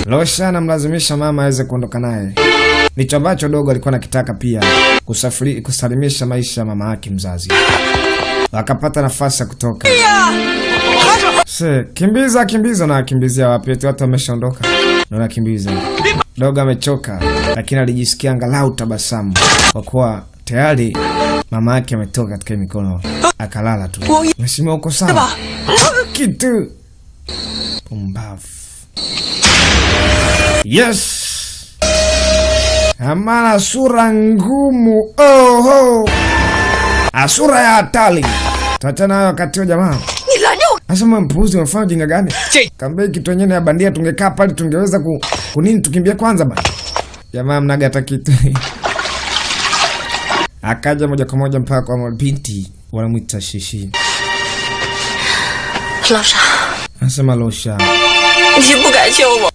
Losha anamlazimisha mama aweze kuondoka naye. Nicho ambacho dogo alikuwa anakitaka pia kusalimisha maisha ya mama yake mzazi. Akapata nafasi ya kutoka. Kimbiza na kimbizia wapi? Watu wameshaondoka. Na nakimbiza. Dogo amechoka, lakini alijisikia angalau tabasamu kwa kuwa tayari mama yake ametoka katika mikono. Akalala tu. Mheshimiwa uko sawa? Kitu. Pumbavu. Yes. Amana sura ngumu. Oho. Asura ya hatari. Tuachana hayo wakati wa jamaa. Asema mpuuzi umefanya jinga gani? Kambe kitu yenyewe ya bandia tungekaa pale tungeweza kunini tukimbia kwanza bana. Jamaa mnaga hata kitu. Akaja moja kwa moja mpaka kwa binti wanamuita Shishi. Losha. Asema Losha.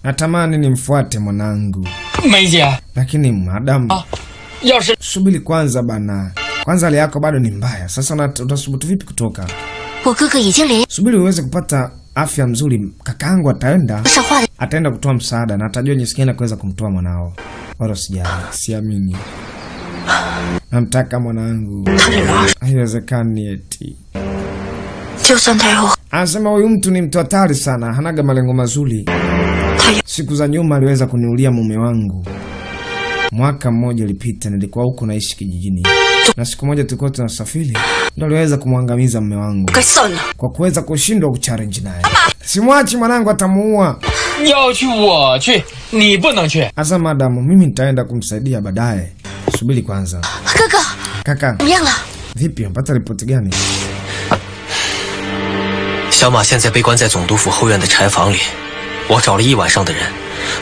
Natamani nimfuate mwanangu. Lakini madam. Subiri kwanza bana. Kwanza hali yako bado ni mbaya. Sasa utasubutu vipi kutoka? Subiri uweze kupata afya mzuri. Kakaangu ataenda kutoa msaada na atajua jinsi gani kuweza kumtoa mwanao. Wala sijali, siamini. Namtaka mwanangu. Haiwezekani eti. Anasema huyu mtu ni mtu hatari sana, hanaga malengo mazuri. Siku za nyuma aliweza kuniulia mume wangu. Mwaka mmoja ulipita nilikuwa huko naishi kijijini. Na siku moja tulikuwa tunasafiri, ndio aliweza kumwangamiza mume wangu. Kwa kuweza kushindwa kuchallenge naye. Simwachi mwanangu atamuua. Asa madamu, mimi nitaenda kumsaidia baadaye. Subiri kwanza. Kaka. Vipi, unapata ripoti gani? 小马现在被关在总督府后院的柴房里，我找了一晚上的人，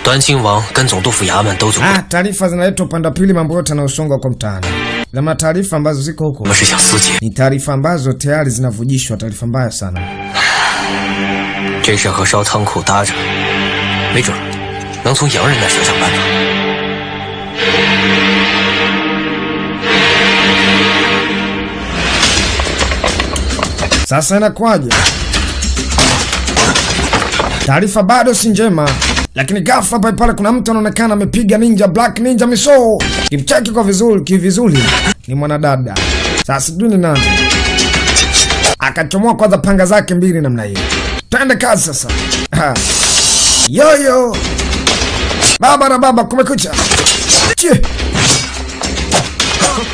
端亲王跟总督府衙门都走过。taarifa zinaletwa upande wa pili, mambo yote yanayosonga kwa mtaani. Na taarifa ambazo ziko huko ni taarifa ambazo tayari zinavujishwa, taarifa mbaya sana. 这事和烧仓库搭着，没准能从洋人那想想办法。 Sasa inakwaje? Taarifa bado si njema, lakini ghafla pale kuna mtu anaonekana amepiga ninja, black ninja miso. Kimcheki kwa vizuri ni mwanadada. Sasa sijui ni nani. Akachomoa kwanza panga zake mbili namna hiyo. Twende kazi sasa. Yo. Baba na baba kumekucha.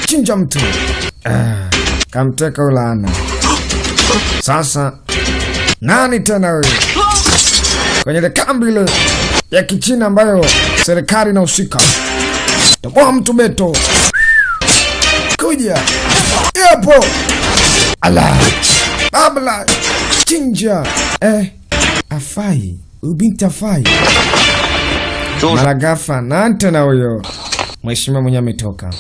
Chinja mtu. Kamteka ulana. Sasa nani tena wewe? Kwenye ile kambi ile ya Kichina ambayo serikali inahusika. Toboa mtu beto. Kuja. Yapo. Ala. Babla. Chinja. Afai. Ubinti afai. Maragafa nani tena huyo? Mheshimiwa mwenye ametoka.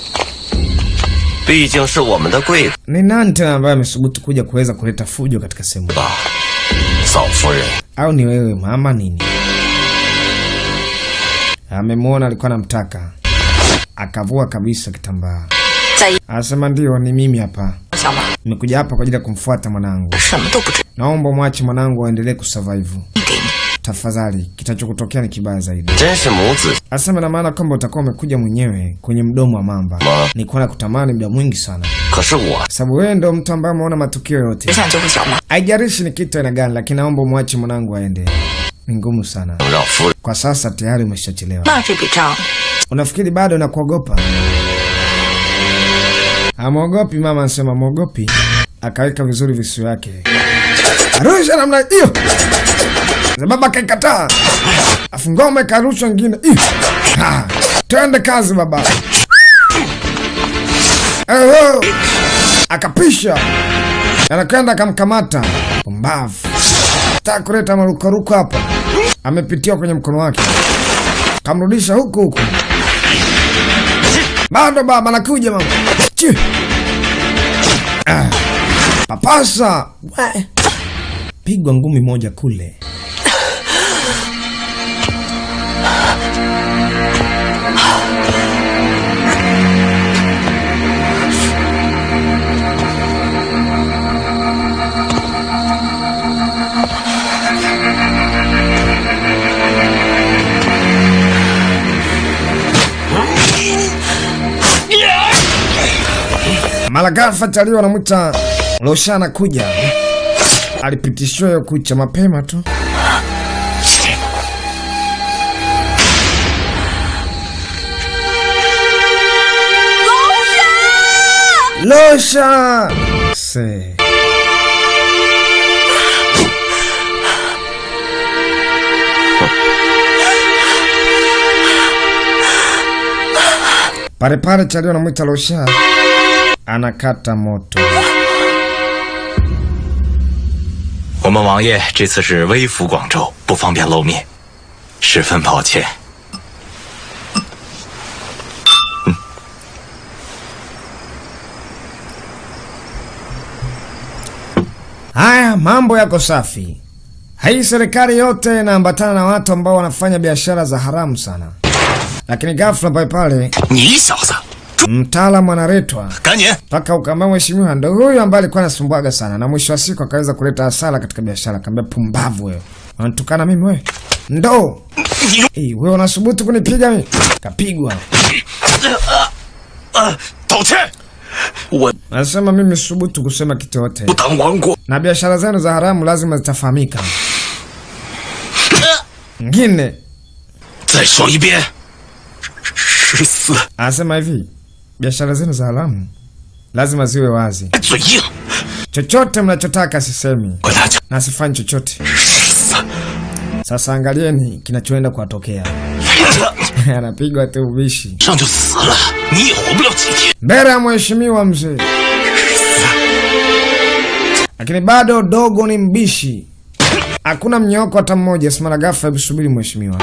毕竟是我们的贵子。 Ni nani tena ambaye amesubutu kuja kuweza kuleta fujo katika sehemu? 嫂夫人。 Au ni wewe mama nini? Amemwona alikuwa anamtaka. Akavua kabisa kitambaa. Anasema ndio ni mimi hapa. Nimekuja hapa kwa ajili ya kumfuata mwanangu. Naomba mwache mwanangu aendelee kusurvive. Tafadhali, kitachokutokea ni kibaya zaidi. Asema na maana kwamba utakuwa umekuja mwenyewe kwenye mdomo wa mamba. Nilikuwa nakutamani muda mwingi sana. Sababu wewe ndio mtu ambaye umeona matukio yote. Haijalishi ni kitu aina gani, lakini naomba mwache mwanangu aende. Ni ngumu sana. Kwa sasa tayari umeshachelewa. Unafikiri bado nakuogopa? Hamuogopi mama, anasema muogopi. Akaweka vizuri visu yake. Arusha namna hiyo. Baba kaikataa. Afungome karusha ngine. Twende kazi baba. Akapisha. Anakwenda akamkamata. Pumbavu. Taka kuleta marukaruka hapa. Amepitia kwenye mkono wake. Kamrudisha huku. Bado baba nakuja mama. Papasa. Pigwa ngumi moja kule. Malagafa taliwa na muta Loshana kuja. Alipitishwa yo kucha mapema tu. Losha! Se. Pare chalio na mwita Losha. Anakata moto. 我们王爷这次是微服广州，不方便露面，十分抱歉。Haya, mambo yako safi. Hii serikali yote inaambatana na watu ambao wanafanya biashara za haramu sana. Lakini ghafla pale mtaalamu analetwa mpaka ukamba mheshimiwa ndo huyu ambaye alikuwa anasumbuaga sana, na mwisho wa siku akaweza kuleta hasara katika biashara. Akamwambia pumbavu wewe, unatukana mimi wewe? Ndo wewe unasubutu kunipiga mimi? Kapigwa. Nasema mimi subutu kusema kitu yote, na biashara zenu za haramu lazima zitafahamika. Ngine anasema hivi, biashara zenu za haramu lazima ziwe wazi. Chochote mnachotaka sisemi na sifanyi chochote. Sasa angalieni kinachoenda kuwatokea. Anapigwa tu ubishi mbele ya mheshimiwa mzee, lakini bado dogo ni mbishi. Hakuna mnyoko hata mmoja. Simana ghafla, hebu subiri mheshimiwa.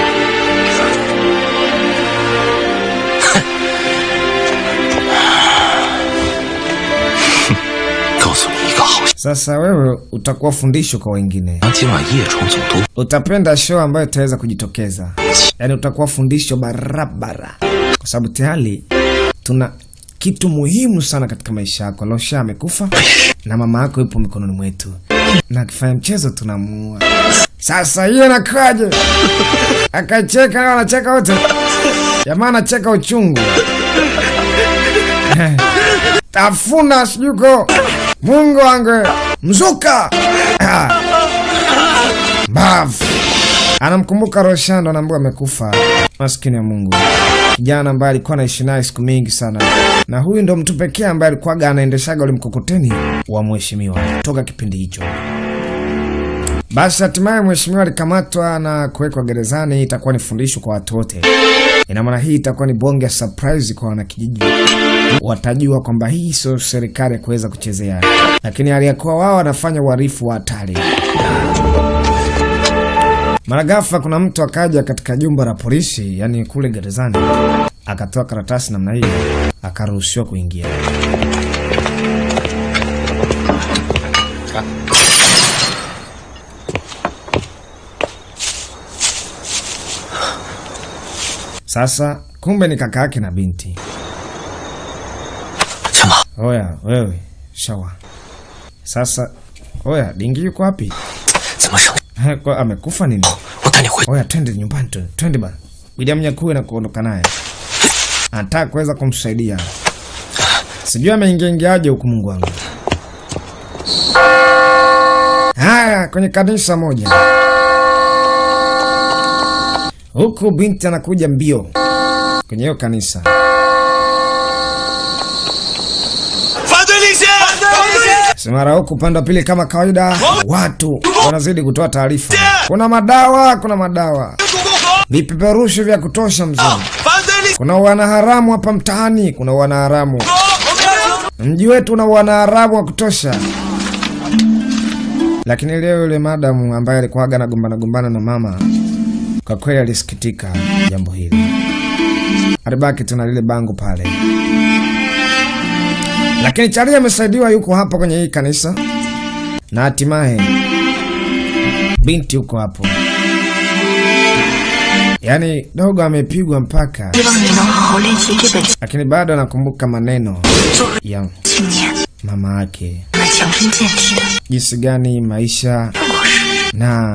Sasa wewe utakuwa fundisho kwa wengine. Utapenda show ambayo itaweza kujitokeza. Yaani utakuwa fundisho barabara. Kwa sababu tayari tuna kitu muhimu sana katika maisha yako. Losha amekufa na mama yako yupo mikononi mwetu. Na akifanya mchezo tunamuua. Sasa hiyo nakaje? Akacheka na anacheka wote. Jamaa anacheka uchungu. Tafuna sijuko. Mungu wangu, mzuka. Bafu. Anamkumbuka Roshando, anaambiwa amekufa. Maskini ya Mungu. Kijana ambaye alikuwa anaishi naye siku mingi sana. Na huyu ndo mtu pekee ambaye alikuwa anaendeshaga ule mkokoteni wa mheshimiwa toka kipindi hicho. Basi hatimaye mheshimiwa alikamatwa na kuwekwa gerezani. Itakuwa ni fundisho kwa watu wote. Ina maana hii itakuwa ni bonge ya surprise kwa wanakijiji. Watajua kwamba hii sio serikali kuweza kuchezea, lakini aliyekuwa wao wanafanya uhalifu wa hatari. Mara ghafla kuna mtu akaja katika jumba la polisi, yani kule gerezani, akatoa karatasi namna hii, akaruhusiwa kuingia. Sasa kumbe ni kaka yake na binti. Oya, wewe, Shawa. Sasa oya, Dingi yuko wapi? Kwa amekufa nini? Oya, twende nyumbani tu. Twende bana. William Nyakuwe na kuondoka naye. Anataka kuweza kumsaidia. Sijui ameingiaje huku Mungu wangu. Haya, kwenye kanisa moja. Huku binti anakuja mbio kwenye hiyo kanisa. Simara huku upande wa pili kama kawaida watu wanazidi kutoa taarifa. Kuna madawa. Vipeperushi vya kutosha mzee. Kuna wanaharamu hapa mtaani, kuna wanaharamu. Mji wetu una wanaharamu wa kutosha. Lakini leo yule madamu ambaye alikuwa anagombana na mama, kwa kweli alisikitika jambo hili. Alibaki tuna lile bango pale. Lakini Charlie amesaidiwa, yuko hapa kwenye hii kanisa. Na hatimaye binti yuko hapo. Yaani dogo amepigwa mpaka. Lakini bado anakumbuka maneno ya mama yake. Jinsi gani maisha na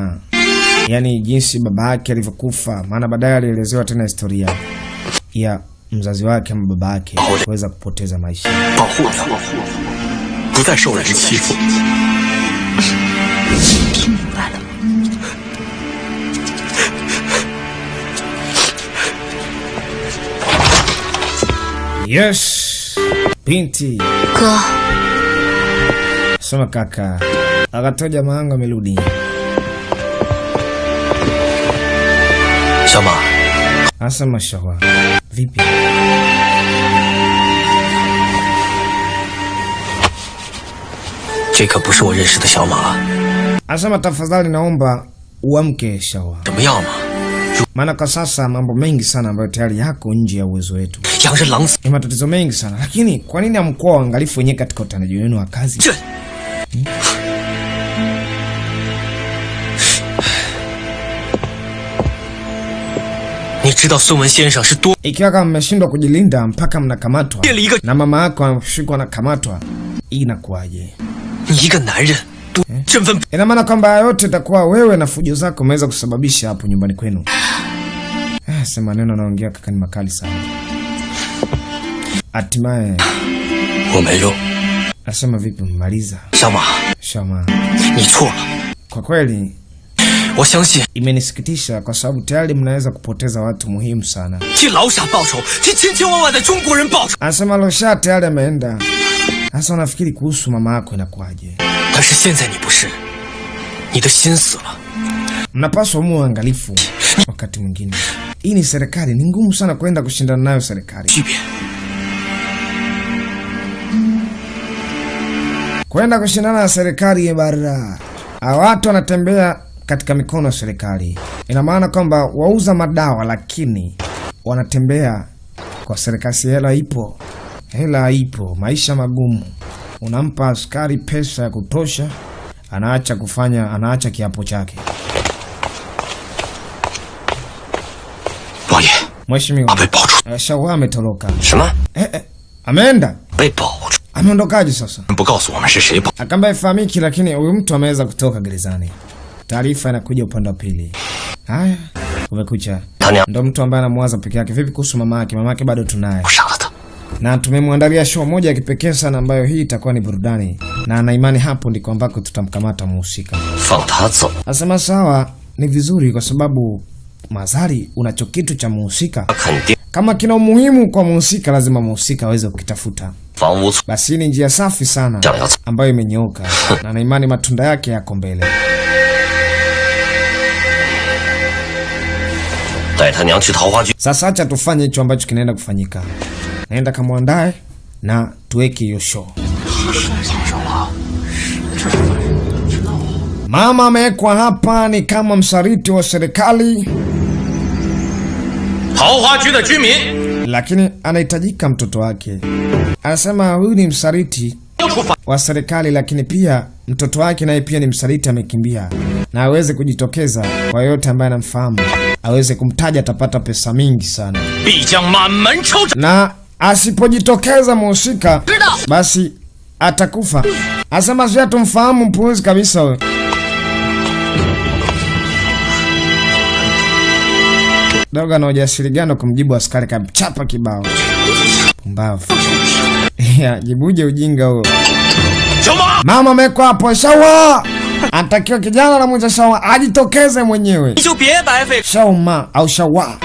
yani jinsi baba yake alivyokufa, maana baadaye alielezewa tena historia ya mzazi wake ama baba yake kuweza kupoteza maisha. Yes, binti. Soma kaka. Akatoja maangu amerudi. Shama. Asema Shawa. Vipi? Asema tafadhali naomba uamke Shawa. Maana kwa sasa mambo mengi sana ambayo tayari yako nje ya uwezo wetu. Ni matatizo mengi sana. Lakini kwa nini hamkuwa waangalifu wenyewe katika utendaji wenu wa kazi? Ikiwa kama mmeshindwa kujilinda mpaka mnakamatwa na mama yako anashikwa na kamatwa, inakuaje? Ina maana kwamba yote itakuwa wewe na fujo zako umeweza kusababisha hapo nyumbani kwenu. Sema neno naongea kaka ni makali sana. Hatimaye asema vipi mmaliza? Shama. Kwa kweli imenisikitisha kwa sababu tayari mnaweza kupoteza watu muhimu sana. Anasema Losha tayari ameenda. Sasa unafikiri kuhusu mama yako inakuaje? Mnapaswa muwe angalifu wakati mwingine. Hii ni serikali, ni ngumu sana kwenda kushindana nayo serikali. Kwenda kushindana na serikali bara. Watu wanatembea katika mikono ya serikali. Ina maana kwamba wauza madawa lakini wanatembea kwa serikali. Hela ipo, maisha magumu. Unampa askari pesa ya kutosha, anaacha kiapo chake. Mheshimiwa, Shawa ametoroka. Ameenda? Ameondokaje sasa? Akamba ifahamiki, lakini huyu mtu ameweza kutoka gerezani. Taarifa inakuja upande wa pili. Haya, kumekucha. Ndio mtu ambaye anamwaza peke yake. Vipi kuhusu mama yake? Mama yake bado tunaye. Na tumemwandalia show moja ya kipekee sana ambayo hii itakuwa ni burudani. Na ana imani hapo ndiko ambako tutamkamata mhusika. Asema sawa, ni vizuri kwa sababu Mazari unacho kitu cha mhusika. Kama kina umuhimu kwa mhusika lazima mhusika aweze kukitafuta. Basi ni njia safi sana ambayo imenyooka na na imani matunda yake yako mbele. Sasa acha tufanye hicho ambacho kinaenda kufanyika. Naenda kamwandae na tuweke hiyo show. Mama amewekwa hapa ni kama msaliti wa serikali. Lakini anahitajika mtoto wake. Anasema huyu ni msaliti wa serikali, lakini pia mtoto wake naye pia ni msaliti, amekimbia. Na aweze kujitokeza kwa yote ambaye anamfahamu, aweze kumtaja, atapata pesa mingi sana. Na asipojitokeza mhusika, basi atakufa. Asema sio tumfahamu mpuuzi kabisa wewe. Doga na ujasiri gani kumjibu askari kamchapa kibao. Pumbavu. Ya, jibuje ujinga huo. Mama amekuwa hapo Shawa. Anatakiwa kijana na mmoja Shawa ajitokeze mwenyewe. Shauma au Shawa.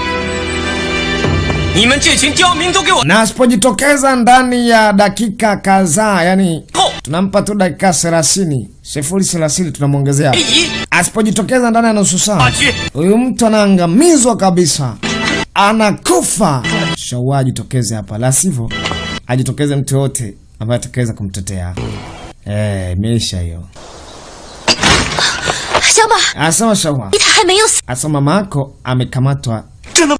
Na asipojitokeza ndani ya dakika kadhaa, yani tunampa tu dakika 30, 0:30 tunamuongezea. Asipojitokeza ndani ya nusu saa, huyu mtu anaangamizwa kabisa. Anakufa. Shawa ajitokeze hapa, la sivyo ajitokeze mtu yote ambaye atakayeweza kumtetea. Imeisha hiyo. Asema Shawa. Asema mamako amekamatwa.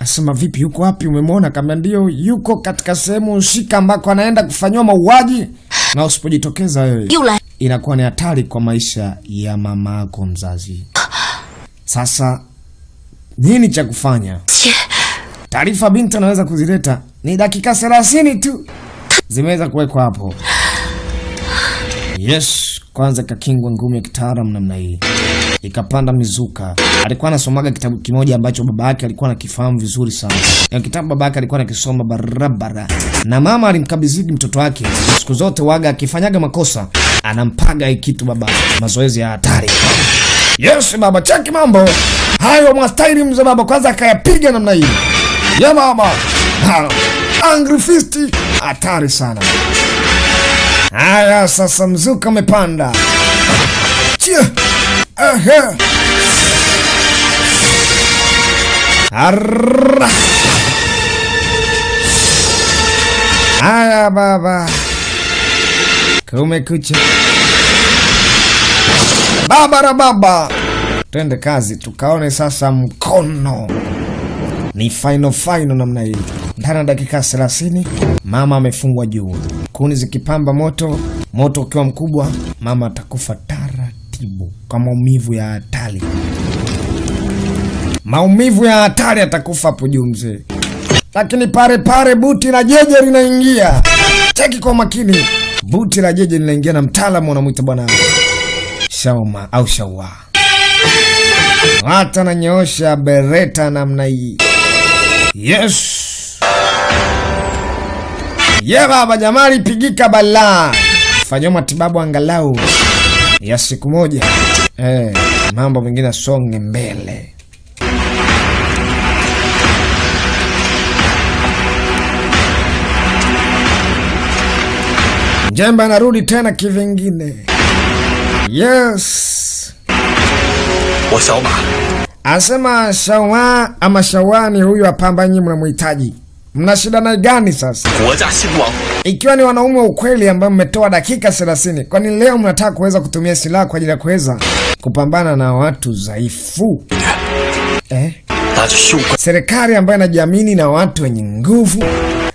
Asema vipi, yuko wapi? Umemwona? Kama ndio yuko katika sehemu husika ambako anaenda kufanywa mauaji, na usipojitokeza wewe inakuwa ni hatari kwa maisha ya mamako mzazi. Sasa nini cha kufanya? Taarifa binti anaweza kuzileta, ni dakika 30 tu zimeweza kuwekwa hapo. Yes, kwanza kakingwa ngumi ya kitaalamu namna hii. Ikapanda mizuka. Alikuwa anasomaga kitabu kimoja ambacho baba yake alikuwa anakifahamu vizuri sana. Ya kitabu baba yake alikuwa anakisoma barabara. Na mama alimkabidhi mtoto wake. Siku zote waga akifanyaga makosa anampaga kitu baba. Mazoezi ya hatari. Yes baba, cheki mambo. Hayo mastaili mzee baba kwanza akayapiga namna hii. Ya mama. Angry Fist hatari sana. Haya sasa mzuka umepanda. Chia. Arra. Haya baba. Kumekucha. Baba. Twende kazi tukaone sasa mkono. Ni final namna hii. Ndani ya dakika 30 mama amefungwa juu. Kuni zikipamba moto ukiwa mkubwa, mama atakufa taratibu kwa maumivu ya hatari. Maumivu ya hatari atakufa hapo juu mzee. Lakini pare buti la jeje linaingia. Cheki kwa makini. Buti la jeje linaingia na mtaalamu anamuita bwana Shauma au Shawa. Hata nanyoosha bereta namna hii. Yes. Baba jamali pigika bala. Fanywa matibabu angalau ya siku moja. Mambo mengine songe mbele. Jemba narudi tena kivingine. Yes. Shauma. Asema Shawa ama Shawani huyu apamba nyinyi mnamhitaji. Mna shida na gani sasa? Ikiwa ni wanaume ukweli ambao mmetoa dakika 30, kwani leo mnataka kuweza kutumia silaha kwa ajili ya kuweza kupambana na watu dhaifu? Serikali ambayo inajiamini na watu wenye nguvu.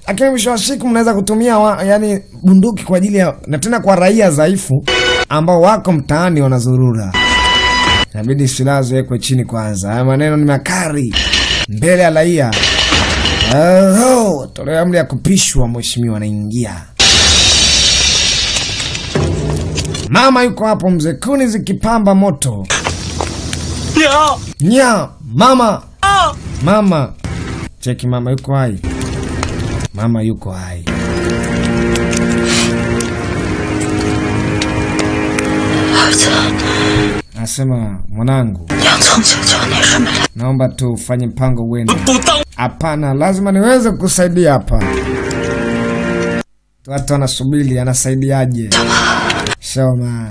Lakini mwisho wa siku mnaweza kutumia yani bunduki kwa ajili ya na tena kwa raia dhaifu ambao wako mtaani wanazurura. Inabidi silaha ziwekwe chini kwanza. Haya maneno ni makali mbele ya raia. Tolea amri ya kupishwa mheshimiwa anaingia. Mama yuko hapo mzee, kuni zikipamba moto. Nya, mama. Mama. Cheki mama yuko hai. Mama yuko hai. Nasema mwanangu, naomba tufanye mpango uende. Hapana, lazima niweze kusaidia hapa. Watu wanasubiri, anasaidiaje? Shauma,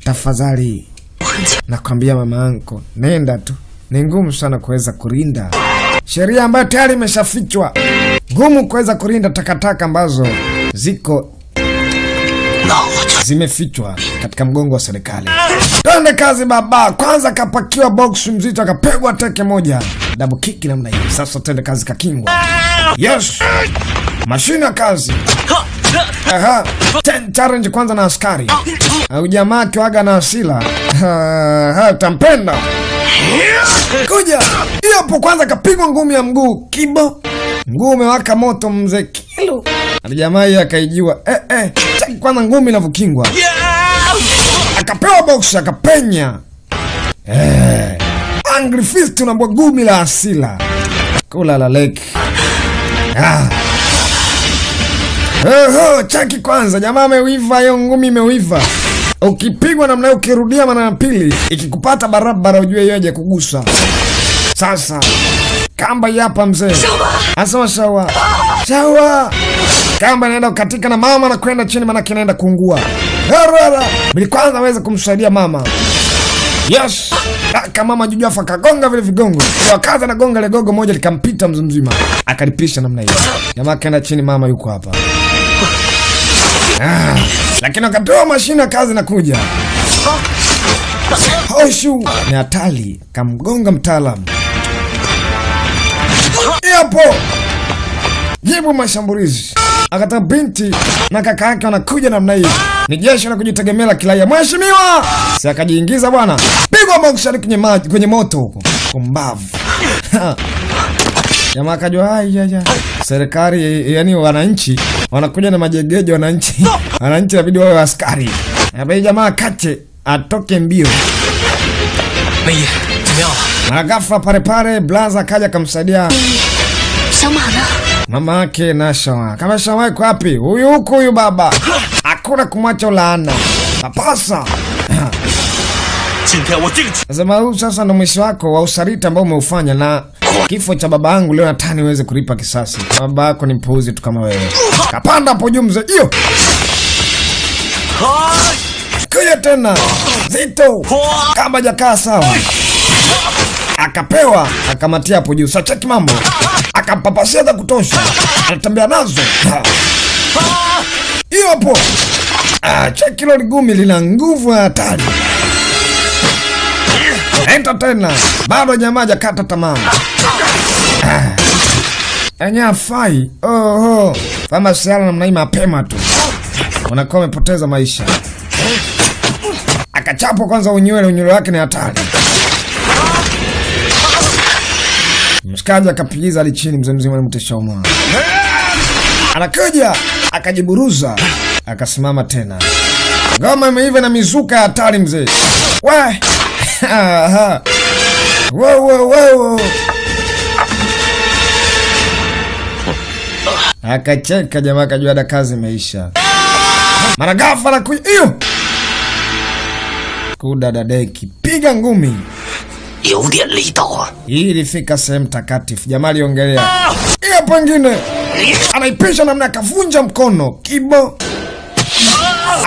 tafadhali nakwambia mama yangu, nenda tu. Ni ngumu sana kuweza kulinda sheria ambayo tayari imeshafichwa. Ngumu kuweza kulinda takataka ambazo ziko zimefichwa katika mgongo wa serikali. Twende kazi baba. Kwanza kapakiwa box mzito akapegwa teke moja. Double kick namna hiyo. Sasa twende kazi kakingwa. Yes. Mashine ya kazi. Challenge kwanza na askari. Au jamaa kiwaga na asila. Utampenda. Kuja. Hapo kwanza kapigwa ngumi ya mguu. Kibo. Mguu umewaka moto mzee kilo. Jamaa akaijua cheki kwanza ngumi inavyokingwa. Akapewa box akapenya. Angry Fist unambwa gumi la asila. Kula la lake. Cheki kwanza jamaa ameuiva, hiyo ngumi imeuiva. Ukipigwa namna hiyo ukirudia mara ya pili, ikikupata barabara ujue hiyo haja kugusa. Sasa kamba hapa mzee. Asema sawa. Sawa. Kamba inaenda kukatika na mama na kwenda chini maana kinaenda kuungua. Bili kwanza aweze kumsaidia mama. Yes. Kama mama juju afa kagonga vile vigongo. Wakaza na gonga ile gogo moja likampita mzima. Akalipisha namna hiyo. Jamaa kaenda chini, mama yuko hapa. Lakini akatoa mashine kazi na kuja. Hoshu ni hatari, kamgonga mtaalamu. Yapo. Jibu mashambulizi. Akata binti na kaka yake wanakuja namna hii. Ni jeshi la kujitegemea la kiraia. Mheshimiwa! Si akajiingiza bwana. Pigwa boxer kwenye maji, kwenye moto huko. Kumbavu. Jamaa akajua serikali yani wananchi wanakuja na majegeje wananchi. Wananchi inabidi wawe askari. Abai jamaa kache atoke mbio. Na ghafla pale blaza akaja kumsaidia. Mama yake na Shawa. Kama Shawa yuko wapi? Huyu huko huyu baba. Hakuna kumwacha laana. Papasa. Sasa ndo mwisho wako wa usaliti ambao umeufanya na kifo cha baba yangu leo nataka niweze kulipa kisasi. Baba yako ni mpuuzi tu kama wewe. Kapanda hapo juu mzee. Hiyo. Kuja tena. Zito. Kamba jakaa sawa. Akapewa, akamatia hapo juu. Sasa cheki mambo. Akampapasia za kutosha. Anatembea nazo. Hiyo hapo. Cheki lo ligumi lina nguvu ya hatari. Enta tena. Bado jamaa hajakata tamaa. Anya fai. Kama siala namna hii mapema tu. Unakuwa umepoteza maisha. Akachapo kwanza unywele wake ni hatari. Mshikaji akapigiza ali chini mzee na mteshauma. Anakuja, akajiburuza, akasimama tena. Ngoma imeiva na mizuka hatari mzee. We. Wow. Akacheka jamaa akajua da kazi imeisha. Mara ghafla na hiyo. Kudadadeki piga ngumi. Hii ilifika sehemu takatifu. Jamaa aliongelea. Hiyo pengine anaipisha namna akavunja mkono. Kibo.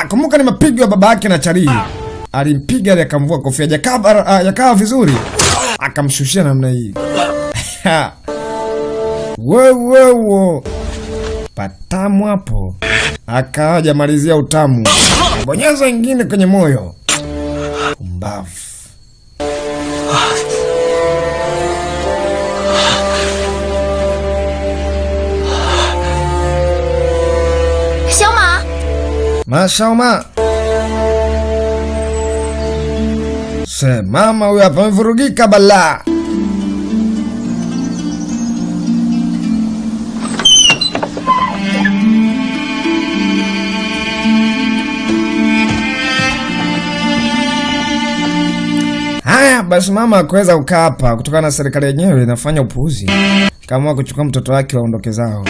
Akumbuka ni mapigo ya baba yake na Charii. Alimpiga ile akamvua kofia jakaa vizuri. Akamshushia namna hii. Wow. Patamu hapo. Akaja malizia utamu. Bonyeza ingine kwenye moyo. Kumbavu. Mashauma. Mama huyu hapa amevurugika bala. Haya basi mama akuweza kukaa hapa kutokana na serikali yenyewe inafanya upuuzi. Kama kuchukua mtoto wake waondoke zao.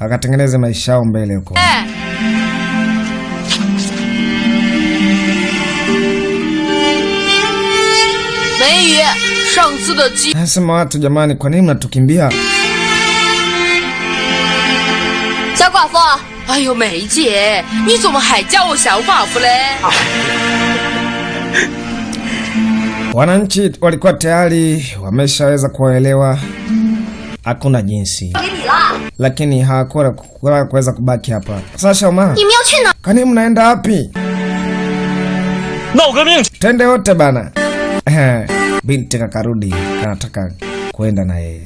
Akatengeneze maisha yao mbele huko. Nasema watu jamani, kwa nini mnatukimbia? Wananchi walikuwa tayari wameshaweza kuwaelewa. Hakuna jinsi. Lakini hawakuwa kuweza kubaki hapa. Sasa Shauma, kwa nini mnaenda wapi? Tende wote bana. Binti kakarudi, kanataka kuenda na yeye.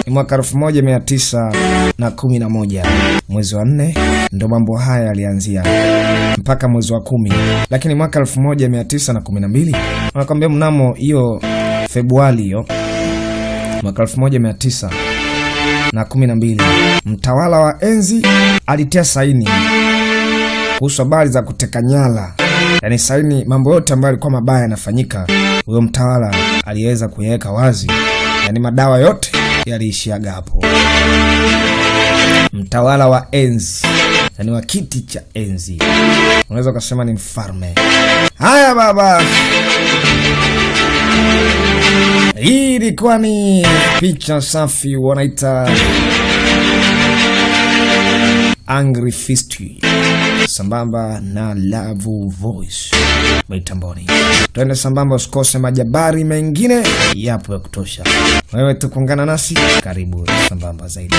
Ni mwaka 1911 mwezi wa 4 ndo mambo haya yalianzia mpaka mwezi wa 10. Lakini mwaka 1912 wanakuambia mnamo hiyo Februari hiyo mwaka 1912 2012 mtawala wa enzi alitia saini kuhusu habari za kuteka nyara. Yani saini mambo yote ambayo yalikuwa mabaya yanafanyika, huyo mtawala aliweza kuyaweka wazi. Yani madawa yote yaliishiaga hapo. Mtawala wa enzi, yani wa kiti cha enzi, unaweza kusema ni mfalme. Haya baba, hii ilikuwa ni picha safi, wanaita Angry Fist sambamba na Love Voice Baitamboni. Tuende sambamba, usikose majabari mengine yapo ya kutosha. Wewe tukungana nasi, karibu sambamba zaidi.